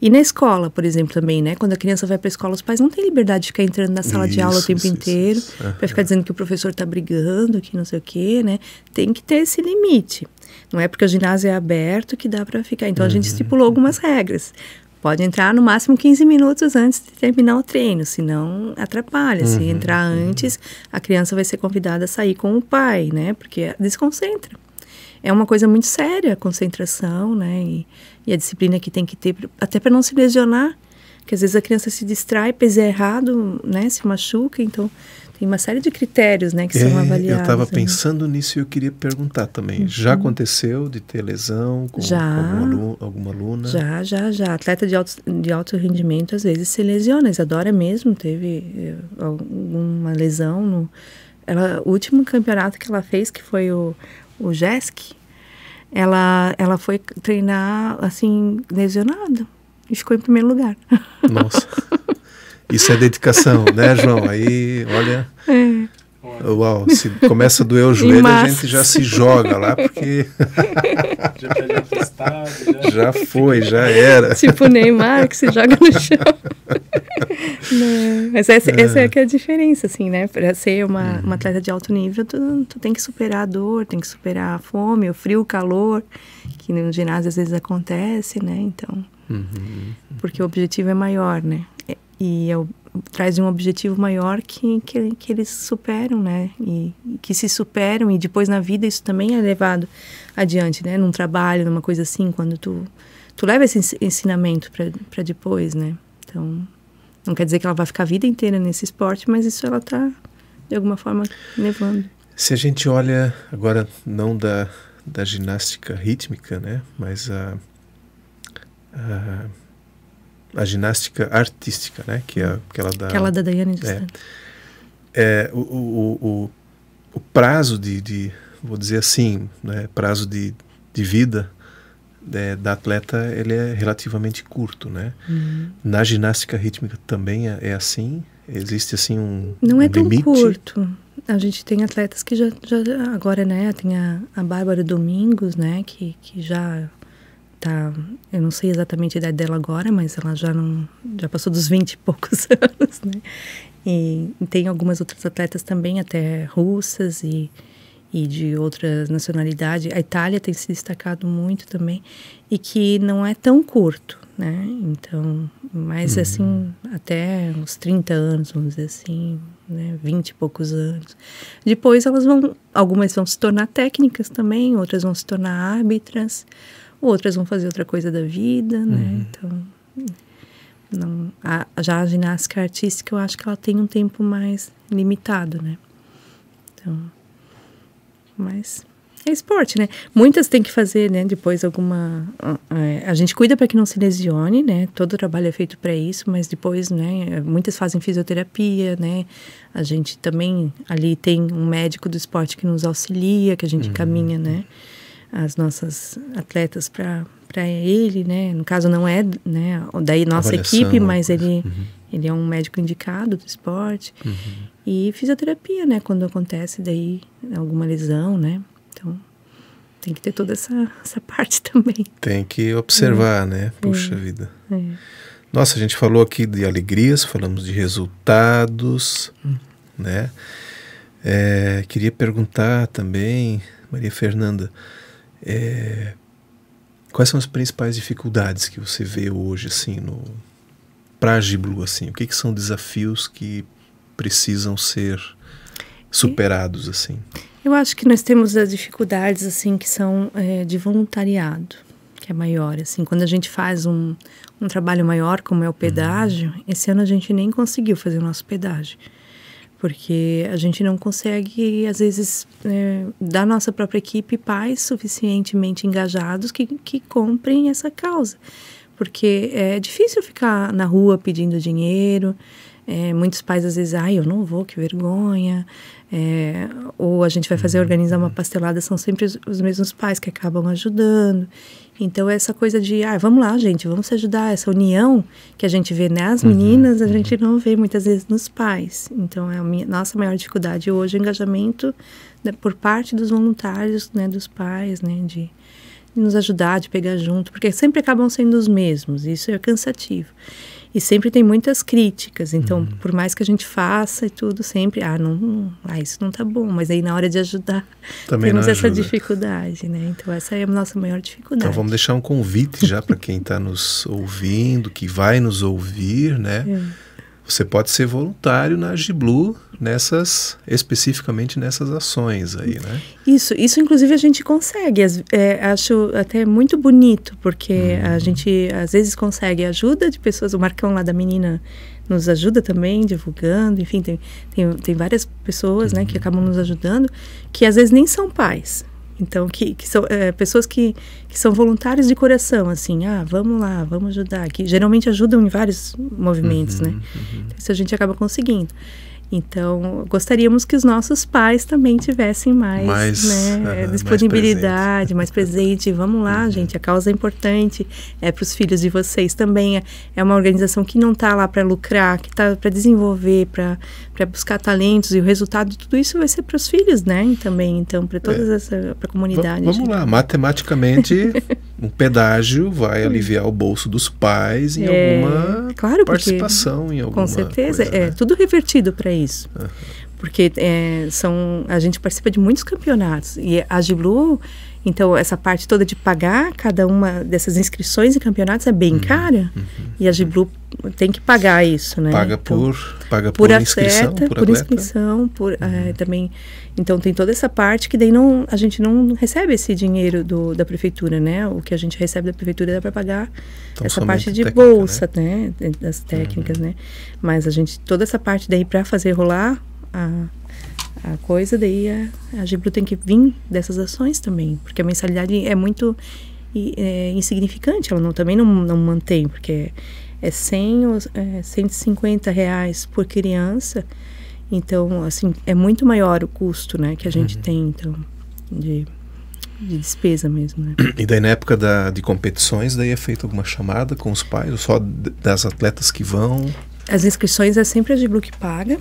E na escola, por exemplo, também, né? Quando a criança vai para a escola, os pais não têm liberdade de ficar entrando na sala de aula o tempo inteiro, para ficar dizendo que o professor está brigando, que não sei o quê, né? Tem que ter esse limite. Não é porque o ginásio é aberto que dá para ficar. Então, a gente estipulou algumas regras. Pode entrar no máximo 15 minutos antes de terminar o treino, senão atrapalha. Se entrar antes, a criança vai ser convidada a sair com o pai, né? Porque desconcentra. É uma coisa muito séria a concentração, né? E a disciplina que tem que ter, até para não se lesionar, porque às vezes a criança se distrai, pesa errado, né? Se machuca, então tem uma série de critérios, né, que são avaliados. Eu estava pensando nisso e eu queria perguntar também. Já aconteceu de ter lesão com alguma aluna? Já. Atleta de alto rendimento às vezes se lesiona. A Isadora mesmo teve alguma lesão. O último campeonato que ela fez, que foi o JESC, ela foi treinar, assim, lesionada. E ficou em primeiro lugar. Nossa. Isso é dedicação, né, João? Aí, olha... Uau, se começa a doer o joelho, a gente já se joga lá, porque... já pede afastado. Já foi, já era. Tipo o Neymar, que se joga no chão. Não, mas essa é que é a diferença, assim, né? Para ser uma atleta de alto nível, tu tem que superar a dor, tem que superar a fome, o frio, o calor, que no ginásio às vezes acontece, né? Então, porque o objetivo é maior, né? E traz um objetivo maior que eles superam, né? E que se superam, e depois na vida isso também é levado adiante, né? Num trabalho, numa coisa assim, quando tu leva esse ensinamento para depois, né? Então, não quer dizer que ela vai ficar a vida inteira nesse esporte, mas isso ela tá, de alguma forma, levando. Se a gente olha agora, não da ginástica rítmica, né? Mas a ginástica artística, né? Que é aquela da Daiane dos Santos. O prazo vou dizer assim, né? Prazo de vida da atleta, ele é relativamente curto, né? Na ginástica rítmica também é assim? Existe assim um Não é tão limite? Curto. A gente tem atletas que já agora, né? Tem a Bárbara Domingos, né? Que já tá, eu não sei exatamente a idade dela agora, mas ela já passou dos 20 e poucos anos, né? E tem algumas outras atletas também, até russas e de outras nacionalidades. A Itália tem se destacado muito também, e que não é tão curto, né? Então, mas assim, até uns 30 anos, vamos dizer assim, né? 20 e poucos anos. Depois algumas vão se tornar técnicas também, outras vão se tornar árbitras, outras vão fazer outra coisa da vida, né? Então, já a ginástica artística, eu acho que ela tem um tempo mais limitado, né? Então, mas é esporte, né? Muitas têm que fazer, né? Depois a gente cuida para que não se lesione, né? Todo o trabalho é feito para isso, mas depois, né? Muitas fazem fisioterapia, né? A gente também ali tem um médico do esporte que nos auxilia, que a gente encaminha, né? As nossas atletas para ele, né? No caso não é, né? Daí nossa equipe, mas ele é um médico indicado do esporte. E fisioterapia, né? Quando acontece daí alguma lesão, né? Então, tem que ter toda essa parte também. Tem que observar, né? Puxa vida. Nossa, a gente falou aqui de alegrias, falamos de resultados, né? Queria perguntar também, Maria Fernanda, quais são as principais dificuldades que você vê hoje, assim, para a Giblu, assim? O que são desafios que precisam ser superados, assim? Eu acho que nós temos as dificuldades, assim, que são de voluntariado, que é maior, assim. Quando a gente faz um trabalho maior, como é o pedágio, esse ano a gente nem conseguiu fazer o nosso pedágio, porque a gente não consegue, às vezes, da nossa própria equipe, pais suficientemente engajados que comprem essa causa. Porque é difícil ficar na rua pedindo dinheiro. Muitos pais, às vezes, eu não vou, que vergonha. Ou a gente vai organizar uma pastelada, são sempre os mesmos pais que acabam ajudando. Então, essa coisa de, vamos lá, gente, vamos se ajudar. Essa união que a gente vê nas meninas, a gente não vê muitas vezes nos pais. Então, nossa maior dificuldade hoje é o engajamento, né, por parte dos voluntários, né, dos pais, né, de nos ajudar, de pegar junto, porque sempre acabam sendo os mesmos, isso é cansativo. E sempre tem muitas críticas, então, por mais que a gente faça e tudo, sempre, isso não tá bom, mas aí na hora de ajudar, também temos essa dificuldade, né? Então, essa é a nossa maior dificuldade. Então, vamos deixar um convite já para quem está nos ouvindo, que vai nos ouvir, né? Você pode ser voluntário na Giblu, especificamente nessas ações aí, né? Isso inclusive a gente consegue, acho até muito bonito, porque a gente às vezes consegue ajuda de pessoas, o Marcão lá da menina nos ajuda também, divulgando, enfim, tem várias pessoas, né, que acabam nos ajudando, que às vezes nem são pais. Então, que são pessoas que são voluntários de coração, assim, vamos lá, vamos ajudar, que geralmente ajudam em vários movimentos, né? Então, isso a gente acaba conseguindo. Então, gostaríamos que os nossos pais também tivessem mais disponibilidade, mais presente. Vamos lá, gente, a causa é importante, para os filhos de vocês também. É uma organização que não está lá para lucrar, que está para desenvolver, para buscar talentos, e o resultado de tudo isso vai ser para os filhos, né? E também, então, para toda para a comunidade. Vamos lá, matematicamente, um pedágio vai aliviar o bolso dos pais em alguma participação, em alguma com certeza, coisa, né? Tudo revertido para isso. Porque a gente participa de muitos campeonatos, e a Giblu, Então, essa parte toda de pagar cada uma dessas inscrições e campeonatos é bem cara. E a GBLU tem que pagar isso, né? Paga então, por inscrição, por atleta. Inscrição, também. Então, tem toda essa parte que daí a gente não recebe esse dinheiro da prefeitura, né? O que a gente recebe da prefeitura dá para pagar então, essa parte de técnica, bolsa, né? Das técnicas, né? Mas toda essa parte daí para fazer rolar a coisa, daí a GBLU tem que vir dessas ações também, porque a mensalidade é muito insignificante, ela também não mantém, porque é 100 ou 150 reais por criança, então, assim, é muito maior o custo, né, que a gente tem, então, de despesa mesmo, né. E daí na época de competições, daí é feita alguma chamada com os pais, ou só das atletas que vão? As inscrições é sempre a GBLU que paga.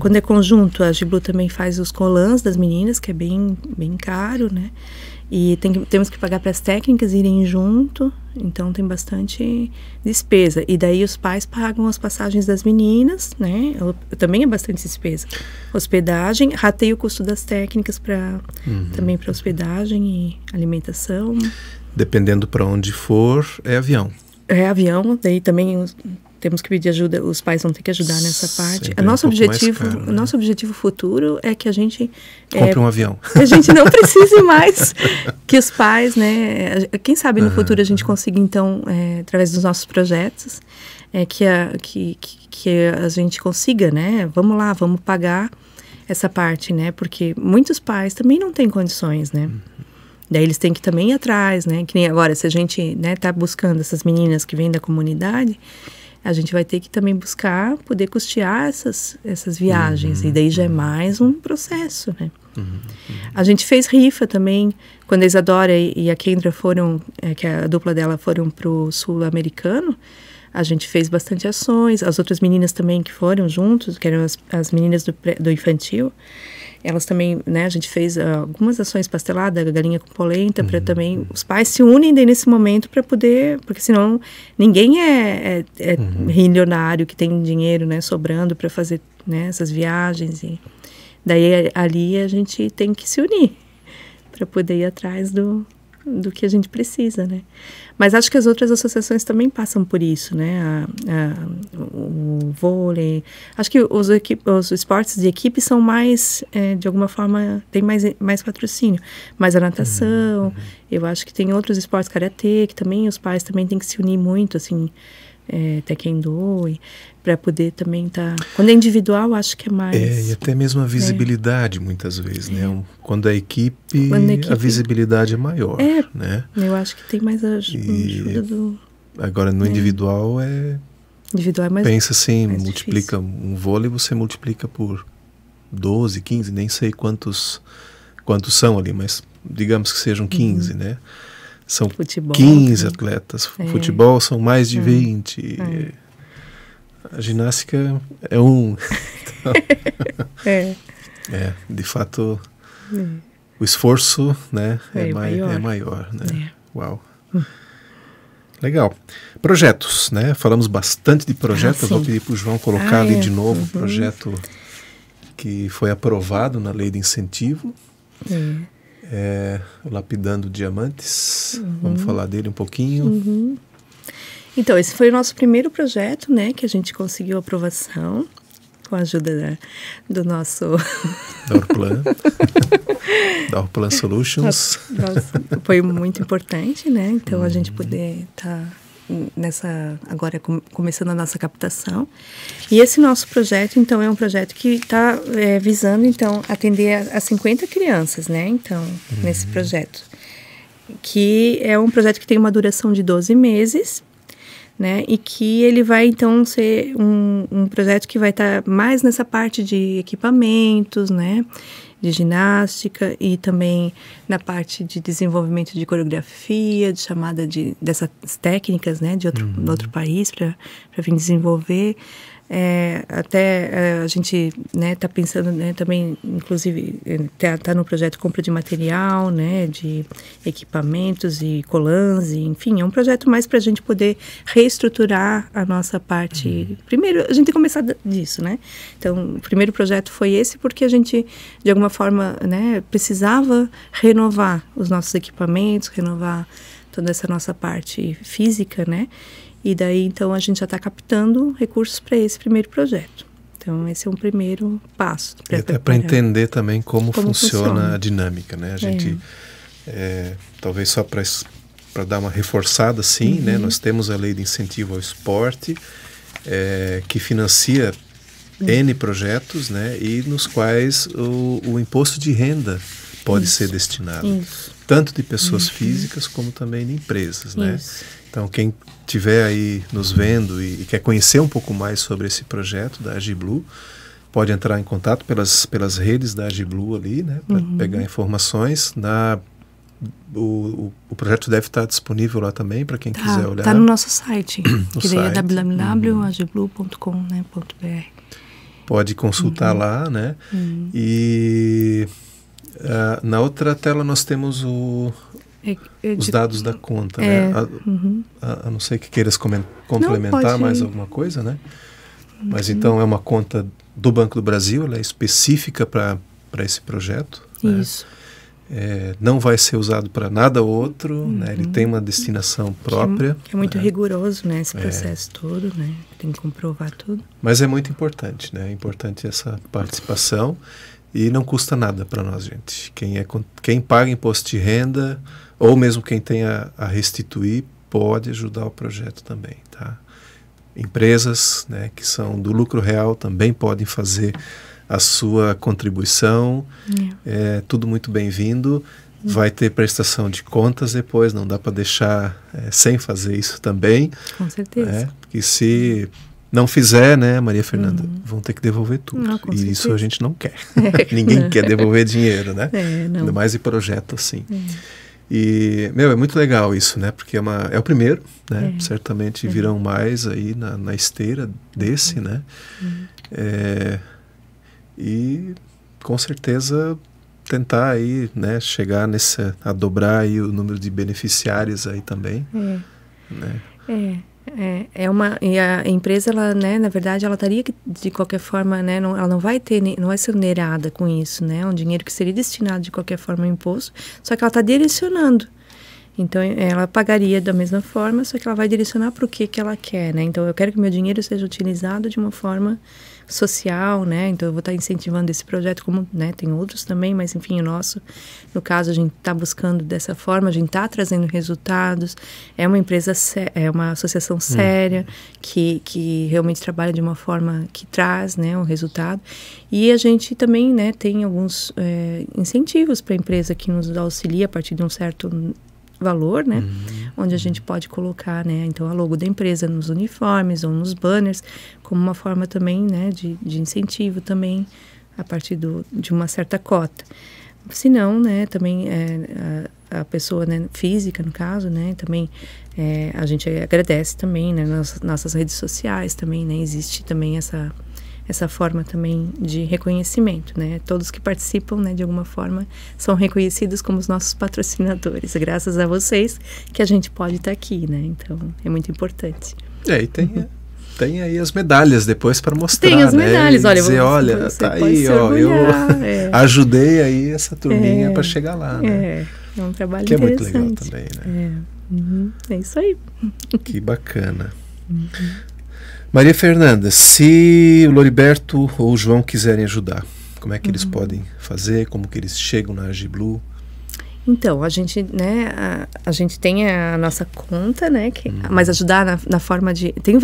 Quando é conjunto, a GBLU também faz os colãs das meninas, que é bem caro, né? E temos que pagar para as técnicas irem junto, então tem bastante despesa. E daí os pais pagam as passagens das meninas, né? Também é bastante despesa. Hospedagem, rateia o custo das técnicas também para hospedagem e alimentação. Dependendo para onde for, é avião. É avião, daí também temos que pedir ajuda, os pais vão ter que ajudar nessa parte. Sempre nosso objetivo, caro, né? Nosso objetivo futuro é que a gente compre um avião. A gente não precise mais que os pais, né? Quem sabe no futuro a gente consiga então, através dos nossos projetos, que a gente consiga, né? Vamos lá, vamos pagar essa parte, né? Porque muitos pais também não têm condições, né? Daí eles têm que também ir atrás, né? Que nem agora, se a gente tá buscando essas meninas que vêm da comunidade, a gente vai ter que também buscar poder custear essas viagens. E daí já é mais um processo, né? A gente fez rifa também. Quando a Isadora e a Kendra foram, que a dupla dela foram pro sul-americano, a gente fez bastante ações. As outras meninas também que foram juntos, que eram as meninas do infantil, elas também, né, a gente fez algumas ações pasteladas, galinha com polenta, para também os pais se unem daí nesse momento para poder, porque senão ninguém é milionário que tem dinheiro, né, sobrando para fazer, né, essas viagens. E daí ali a gente tem que se unir para poder ir atrás do que a gente precisa, né? Mas acho que as outras associações também passam por isso, né? O vôlei. Acho que os esportes de equipe são mais, de alguma forma, tem mais patrocínio. Mas a natação, eu acho que tem outros esportes, karatê, que também os pais também têm que se unir muito, assim, taekwondo, para poder também estar... Quando é individual, acho que é mais... E até mesmo a visibilidade, muitas vezes, né? Quando é equipe, a visibilidade é maior, né? Eu acho que tem mais ajuda do... Agora, no individual, Individual é mais... Pensa assim, mais multiplica difícil. Um vôlei, você multiplica por 12, 15, nem sei quantos são ali, mas digamos que sejam 15, né? São Futebol, 15 atletas. Futebol são mais de 20. A ginástica é um. Então, de fato, o esforço, né, é maior, né? Uau. Legal. Projetos, né? Falamos bastante de projetos. Vou pedir para o João colocar ali de novo o projeto que foi aprovado na Lei de Incentivo. Lapidando Diamantes. Vamos falar dele um pouquinho. Então, esse foi o nosso primeiro projeto, né? Que a gente conseguiu aprovação com a ajuda do nosso... Da Orplan. Da Orplan Solutions. Foi muito importante, né? Então, a gente poder estar agora começando a nossa captação. E esse nosso projeto, então, é um projeto que está visando, então, atender a 50 crianças, né? Então, nesse projeto. Que é um projeto que tem uma duração de 12 meses, né? E que ele vai, então, ser um projeto que vai estar mais nessa parte de equipamentos, né? De ginástica e também na parte de desenvolvimento de coreografia, de chamada dessas técnicas, né? De outro país para vir desenvolver. Até a gente, né, está pensando, né, também, inclusive, tá no projeto compra de material, né, de equipamentos e colãs, e, enfim, é um projeto mais para a gente poder reestruturar a nossa parte. Primeiro, a gente tem que começar disso, né? Então, o primeiro projeto foi esse porque a gente, de alguma forma, né, precisava renovar os nossos equipamentos, renovar toda essa nossa parte física, né? E daí, então, a gente já está captando recursos para esse primeiro projeto. Então, esse é um primeiro passo. E até para entender também como funciona a dinâmica, né? A gente, talvez só para dar uma reforçada, assim, né? Nós temos a Lei de Incentivo ao Esporte, que financia N projetos, né? E nos quais o imposto de renda pode ser destinado. Tanto de pessoas físicas como também de empresas, né? Então, quem estiver aí nos vendo e quer conhecer um pouco mais sobre esse projeto da AgiBlue, pode entrar em contato pelas redes da AgiBlue ali, né, para pegar informações. O projeto deve estar disponível lá também para quem quiser olhar. Está no nosso site, que daí é www.agiblue.com.br. Pode consultar lá, né? E na outra tela nós temos os dados da conta, né? A não ser que queiras complementar mais alguma coisa, né? Mas então é uma conta do Banco do Brasil, ela é específica para esse projeto. Isso. Né? Não vai ser usado para nada outro, né? Ele tem uma destinação própria. Que é muito rigoroso, né? Esse processo todo, né? Tem que comprovar tudo. Mas é muito importante, né? É importante essa participação e não custa nada para nós, gente. Quem paga imposto de renda, ou mesmo quem tem a restituir, pode ajudar o projeto também, tá? Empresas, né, que são do lucro real também podem fazer a sua contribuição. É tudo muito bem-vindo. Vai ter prestação de contas depois, não dá para deixar sem fazer isso também. Com certeza. Porque se não fizer, né, Maria Fernanda, vão ter que devolver tudo. Não, e certeza. Isso a gente não quer. Ninguém quer devolver dinheiro, né? Ainda mais em projeto assim. E, é muito legal isso, né? Porque é o primeiro, né? Certamente virão mais aí na esteira desse, né? E, com certeza, tentar aí, né? Chegar a dobrar aí o número de beneficiários aí também. Né? E a empresa, ela, né, na verdade, ela estaria de qualquer forma, né, ela não vai ser onerada com isso, né, um dinheiro que seria destinado de qualquer forma ao imposto, só que ela está direcionando. Então, ela pagaria da mesma forma, só que ela vai direcionar para o que ela quer, né? Então, eu quero que meu dinheiro seja utilizado de uma forma social, né? Então, eu vou estar incentivando esse projeto, como, né, tem outros também, mas, enfim, no caso, a gente está buscando dessa forma, a gente está trazendo resultados. É uma empresa, é uma associação séria, que realmente trabalha de uma forma que traz, né, um resultado. E a gente também, né, tem alguns incentivos para a empresa que nos auxilia a partir de um certo valor, né, onde a gente pode colocar, né, então a logo da empresa nos uniformes ou nos banners, como uma forma também, né, de incentivo também a partir de uma certa cota. Se não, né, também a pessoa, né, física, no caso, né, também a gente agradece também, né, nas nossas redes sociais também, né, existe também essa forma também de reconhecimento, né? Todos que participam, né, de alguma forma, são reconhecidos como os nossos patrocinadores. Graças a vocês que a gente pode estar aqui, né? Então, é muito importante. E tem aí as medalhas depois para mostrar, tem as medalhas, né? Olha, dizer, olha, tá aí, ó, eu ajudei aí essa turminha para chegar lá, né? É um trabalho que interessante. É muito legal também, né? É isso aí. Que bacana. Maria Fernanda, se o Loriberto ou o João quiserem ajudar, como é que eles podem fazer? Como que eles chegam na AgiBlue? Então, a gente, né, a gente tem a nossa conta, né, mas ajudar na forma de... Tem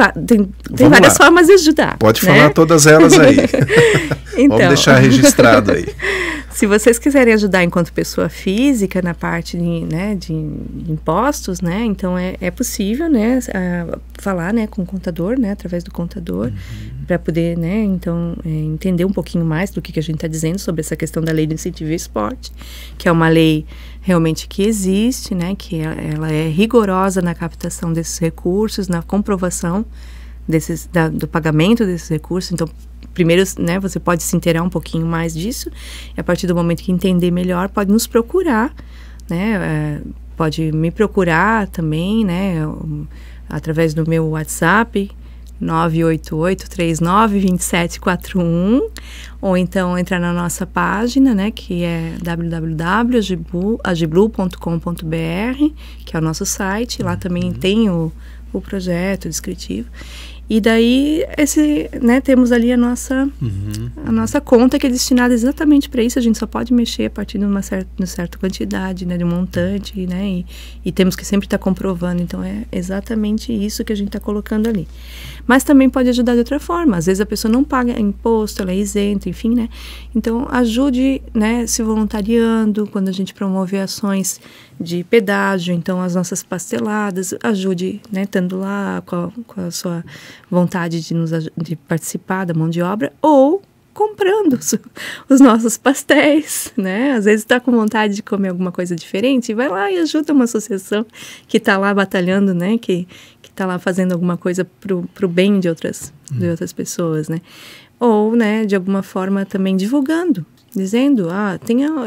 várias formas de ajudar. Pode né? falar todas elas aí. Então, vamos deixar registrado aí. Se vocês quiserem ajudar enquanto pessoa física na parte de impostos, né, então é possível, né, falar, né, com o contador, né, através do contador, para poder, né, então, entender um pouquinho mais do que a gente está dizendo sobre essa questão da Lei do Incentivo ao Esporte, que é uma lei realmente que existe, né, que ela é rigorosa na captação desses recursos, na comprovação, do pagamento desses recursos. Então, primeiro, né, você pode se inteirar um pouquinho mais disso, e a partir do momento que entender melhor, pode nos procurar, né, pode me procurar também, né, através do meu WhatsApp, 988-39-2741, ou então entrar na nossa página, né, que é www.agiblu.com.br, que é o nosso site. Lá também tem o projeto descritivo. E daí, né, temos ali a nossa conta, que é destinada exatamente para isso. A gente só pode mexer a partir de uma certa quantidade, né, de um montante, né, e temos que sempre estar comprovando. Então, é exatamente isso que a gente está colocando ali. Mas também pode ajudar de outra forma. Às vezes a pessoa não paga imposto, ela é isenta, enfim, né. Então, ajude, né, se voluntariando quando a gente promove ações de pedágio. Então, as nossas pasteladas, ajude, né, estando lá com a sua vontade de participar da mão de obra, ou comprando os nossos pastéis, né? Às vezes está com vontade de comer alguma coisa diferente, vai lá e ajuda uma associação que está lá batalhando, né? Que está lá fazendo alguma coisa pro bem de outras pessoas, né? Ou, né, de alguma forma também divulgando, dizendo,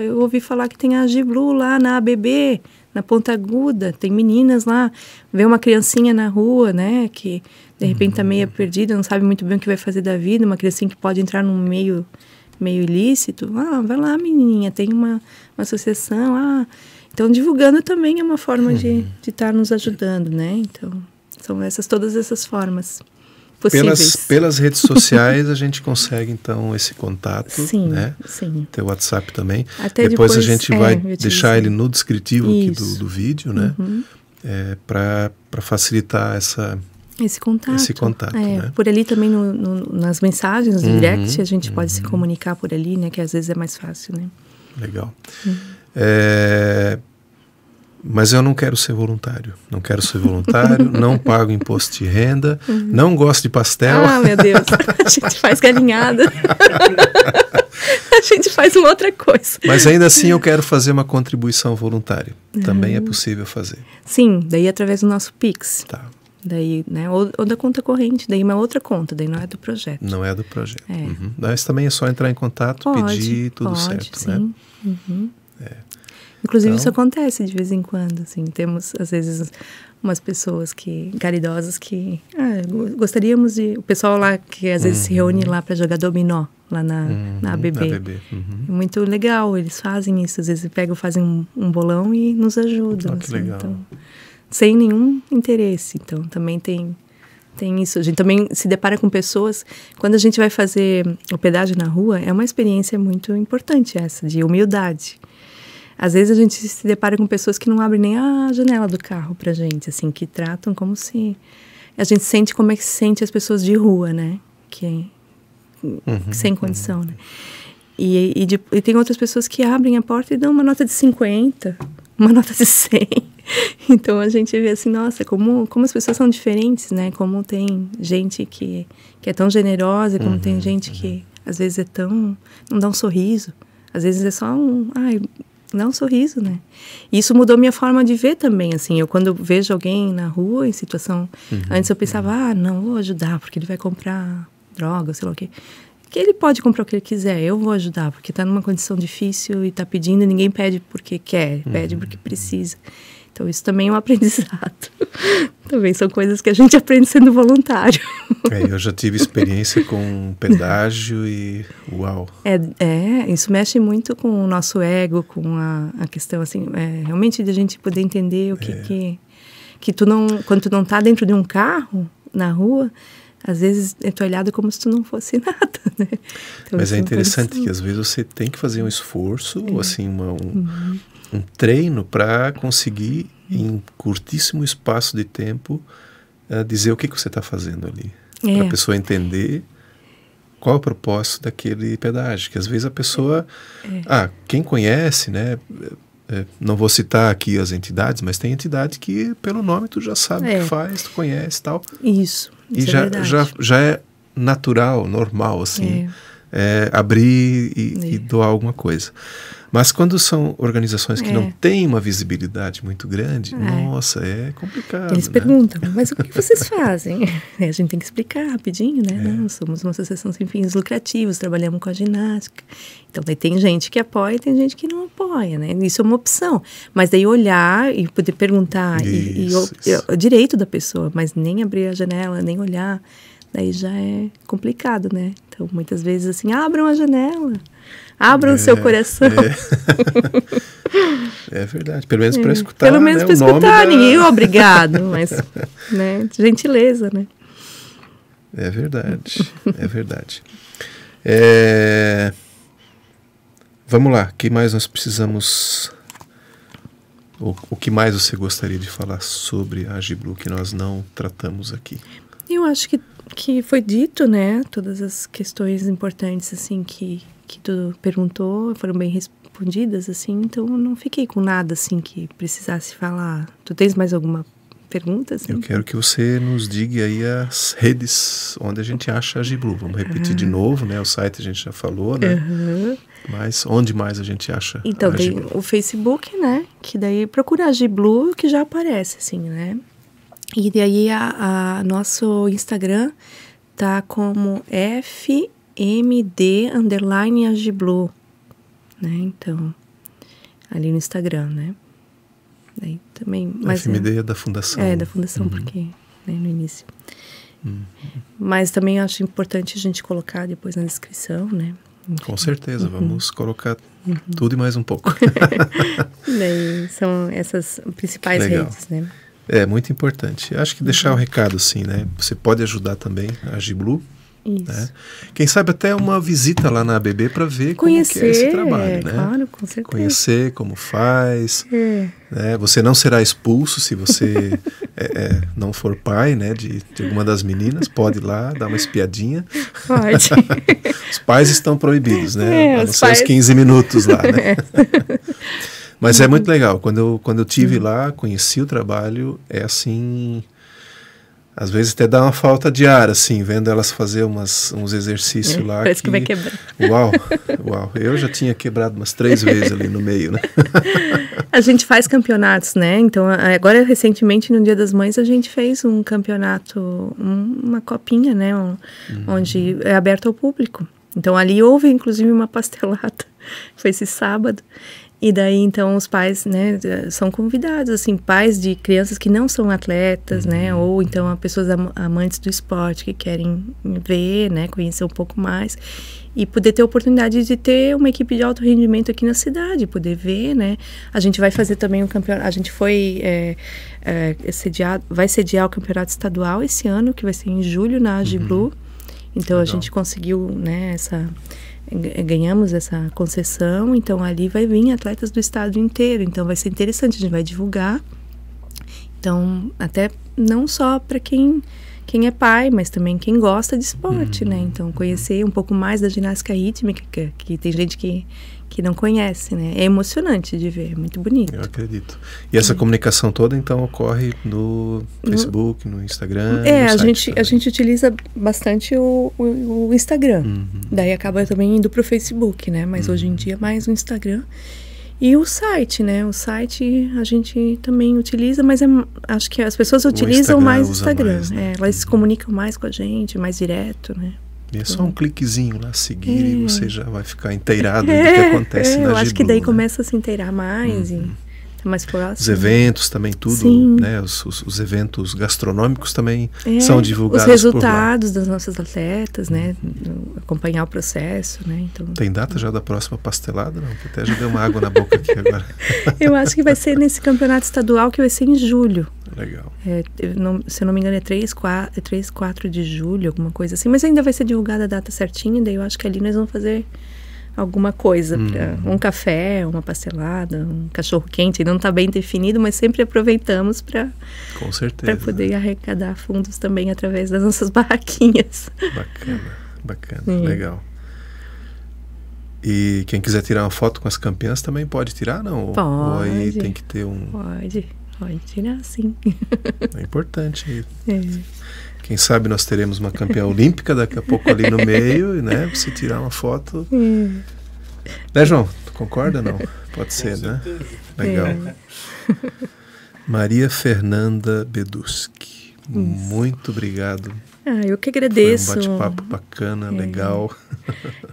eu ouvi falar que tem a Agiblu lá na ABB, na Ponta Aguda, tem meninas lá, vê uma criancinha na rua, né, que de repente está meio perdida, não sabe muito bem o que vai fazer da vida, uma criancinha que pode entrar num meio ilícito, vai lá, menininha, tem uma associação, então divulgando também é uma forma de estar nos ajudando, né, então são todas essas formas possíveis. Pelas redes sociais a gente consegue então esse contato, sim, né? Sim. Teu WhatsApp também. Até depois a gente vai deixar ele no descritivo aqui Isso. do vídeo, né? Para facilitar esse contato, né? Por ali também nas mensagens, no direct, a gente pode se comunicar por ali, né? Que às vezes é mais fácil, né? Legal. Mas eu não quero ser voluntário. Não quero ser voluntário, não pago imposto de renda, não gosto de pastel. Meu Deus, a gente faz galinhada. A gente faz uma outra coisa. Mas ainda assim eu quero fazer uma contribuição voluntária. Também é possível fazer. Sim, daí através do nosso Pix. Tá. Daí, né, ou da conta corrente, daí uma outra conta, daí não é do projeto. Não é do projeto. Mas também é só entrar em contato, pedir, tudo certo, sim. né? Inclusive então, isso acontece de vez em quando, assim, temos às vezes umas pessoas caridosas que gostaríamos de, o pessoal lá que às vezes se reúne lá para jogar dominó lá na ABB. É muito legal, eles fazem isso, às vezes fazem um bolão e nos ajudam, que assim, legal. então, sem nenhum interesse. Então também tem isso. A gente também se depara com pessoas, quando a gente vai fazer o pedágio na rua, é uma experiência muito importante essa, de humildade. Às vezes a gente se depara com pessoas que não abrem nem a janela do carro pra gente, assim, que tratam como se... A gente sente como é que se sente as pessoas de rua, né? Sem condição, né? E tem outras pessoas que abrem a porta e dão uma nota de 50, uma nota de 100. Então a gente vê assim, nossa, como as pessoas são diferentes, né? Como tem gente que é tão generosa, como tem gente que às vezes não dá um sorriso. Às vezes é só dá um sorriso, né? E isso mudou minha forma de ver também, assim. Eu, quando vejo alguém na rua em situação... Antes eu pensava, não, vou ajudar, porque ele vai comprar droga, sei lá o quê. Que ele pode comprar o que ele quiser, eu vou ajudar, porque está numa condição difícil e está pedindo, e ninguém pede porque quer, pede porque precisa. Então isso também é um aprendizado. Também são coisas que a gente aprende sendo voluntário. Eu já tive experiência com pedágio e uau. Isso mexe muito com o nosso ego, com a questão, assim, realmente de a gente poder entender o que quando tu não tá dentro de um carro, na rua, às vezes é tu olhado como se tu não fosse nada, né? Então, mas é interessante que às vezes você tem que fazer um esforço, assim, um treino para conseguir, em curtíssimo espaço de tempo, dizer o que você está fazendo ali. Para a pessoa entender qual é o propósito daquele pedágio. Que às vezes a pessoa... quem conhece, né? Não vou citar aqui as entidades, mas tem entidade que pelo nome tu já sabe o que faz, tu conhece e tal. Isso E é verdade. já é natural, normal, assim, abrir e doar alguma coisa. Mas quando são organizações que não têm uma visibilidade muito grande, nossa, é complicado. Eles perguntam, mas o que vocês fazem? A gente tem que explicar rapidinho, né? Não, somos uma associação sem fins lucrativos, trabalhamos com a ginástica. Então, daí tem gente que apoia e tem gente que não apoia, né? Isso é uma opção. Mas daí olhar e poder perguntar, o direito da pessoa, mas nem abrir a janela, nem olhar, daí já é complicado, né? Então, muitas vezes assim, abram a janela. Abra o seu coração. É verdade. Pelo menos para escutar. Pelo menos para escutar. Ninguém é obrigado, mas né, gentileza, né? É verdade. É verdade. Vamos lá. O que mais nós precisamos... O que mais você gostaria de falar sobre a AgiBlue que nós não tratamos aqui? Eu acho que foi dito, né? Todas as questões importantes, assim, que tu perguntou, foram bem respondidas, assim, então eu não fiquei com nada, assim, que precisasse falar. Tu tens mais alguma pergunta, assim? Eu quero que você nos diga aí as redes onde a gente acha a AgiBlue. Vamos repetir de novo, né? O site a gente já falou, né? Mas onde mais a gente acha então, a AgiBlue? Tem o Facebook, né? Que daí procura a AgiBlue, que já aparece, assim, né? E daí a nosso Instagram tá como FMD_AgiBlue, né? Então, ali no Instagram, né? Daí também... Mas FMD é da fundação. Da fundação, porque né, no início. Mas também acho importante a gente colocar depois na descrição, né? Com certeza, vamos colocar tudo e mais um pouco. Daí são essas principais redes, né? É muito importante. Acho que deixar o recado assim, né? Você pode ajudar também a AgiBlue. Né? Quem sabe até uma visita lá na ABB para ver como que é esse trabalho, né? Claro, com certeza. Conhecer como faz. Né? Você não será expulso se você não for pai, né, de alguma das meninas. Pode ir lá, dar uma espiadinha. Pode. Os pais estão proibidos, né? A não ser os 15 minutos lá, né? Mas é muito legal. Quando eu tive lá, conheci o trabalho, é assim... Às vezes até dá uma falta de ar, assim, vendo elas fazer uns exercícios lá. Parece que vai quebrar. Uau. Eu já tinha quebrado umas 3 vezes ali no meio, né? A gente faz campeonatos, né? Então, agora, recentemente, no Dia das Mães, a gente fez um campeonato, uma copinha, né? Onde é aberto ao público. Então, ali houve, inclusive, uma pastelada. Foi esse sábado. E daí, então, os pais, né, são convidados, assim, pais de crianças que não são atletas, né, ou então pessoas amantes do esporte que querem ver, né, conhecer um pouco mais e poder ter a oportunidade de ter uma equipe de alto rendimento aqui na cidade, poder ver, né. A gente vai fazer também um campeonato, a gente vai sediar o campeonato estadual esse ano, que vai ser em julho na AgiBlue. Então, a gente conseguiu, né, ganhamos essa concessão, então ali vai vir atletas do estado inteiro, então vai ser interessante, a gente vai divulgar, então até não só para quem é pai, mas também quem gosta de esporte, né, então conhecer um pouco mais da ginástica rítmica, que tem gente que não conhece, né, é emocionante de ver, é muito bonito. Eu acredito. E essa comunicação toda, então, ocorre no Facebook, no Instagram? A gente utiliza bastante o Instagram, daí acaba também indo pro Facebook, né, mas hoje em dia mais o Instagram. E o site, né, o site a gente também utiliza, mas acho que as pessoas utilizam mais o Instagram, né? Elas se comunicam mais com a gente, mais direto, né. E é só um cliquezinho lá, seguir, e você já vai ficar inteirado do que acontece na AgiBlue. Eu acho que daí começa a se inteirar mais e tá mais próximo. Os eventos também, tudo, né? Os eventos gastronômicos também são divulgados os resultados das nossas atletas, né? Acompanhar o processo, né? Então, tem data já da próxima pastelada? Não, até já deu uma água na boca aqui agora. Eu acho que vai ser nesse campeonato estadual, que vai ser em julho. Legal. Se eu não me engano, é 3, 4 de julho, alguma coisa assim. Mas ainda vai ser divulgada a data certinha, daí eu acho que ali nós vamos fazer alguma coisa, um café, uma pastelada, um cachorro quente. Ainda não está bem definido, mas sempre aproveitamos para poder arrecadar fundos também através das nossas barraquinhas. Bacana, legal. E quem quiser tirar uma foto com as campeãs também pode tirar, não? Pode. Ou aí tem que ter Pode tirar, sim. É importante. Quem sabe nós teremos uma campeã olímpica daqui a pouco ali no meio, né? Você tirar uma foto. Né, João? Tu concorda ou não? Pode ser, né? Legal. Maria Fernanda Beduski. Muito obrigado. Eu que agradeço. Foi um bate-papo bacana, legal.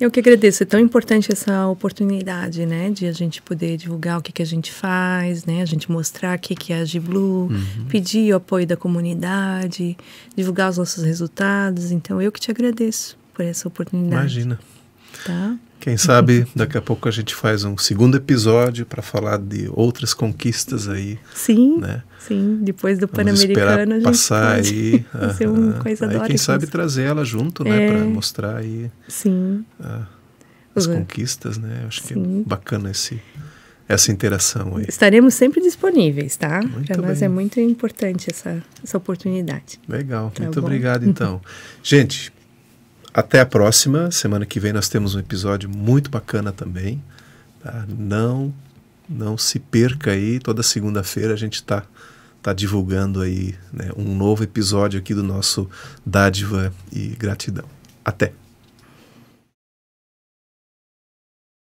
Eu que agradeço. É tão importante essa oportunidade, né? De a gente poder divulgar o que a gente faz, né? A gente mostrar o que é a AgiBlue, pedir o apoio da comunidade, divulgar os nossos resultados. Então, eu que te agradeço por essa oportunidade. Imagina. Tá? Quem sabe daqui a pouco a gente faz um segundo episódio para falar de outras conquistas aí. Sim, né? Sim. Depois do Vamos Pan-Americano a gente passar pode aí, fazer uma coisa aí quem sabe trazer ela junto, né? Para mostrar aí as conquistas, né? Acho que é bacana essa interação aí. Estaremos sempre disponíveis, tá? Para nós é muito importante essa oportunidade. Legal, muito obrigado então. Gente, até a próxima. Semana que vem nós temos um episódio muito bacana também. Tá? Não se perca aí. Toda segunda-feira a gente tá divulgando aí, né, um novo episódio aqui do nosso Dádiva e Gratidão. Até!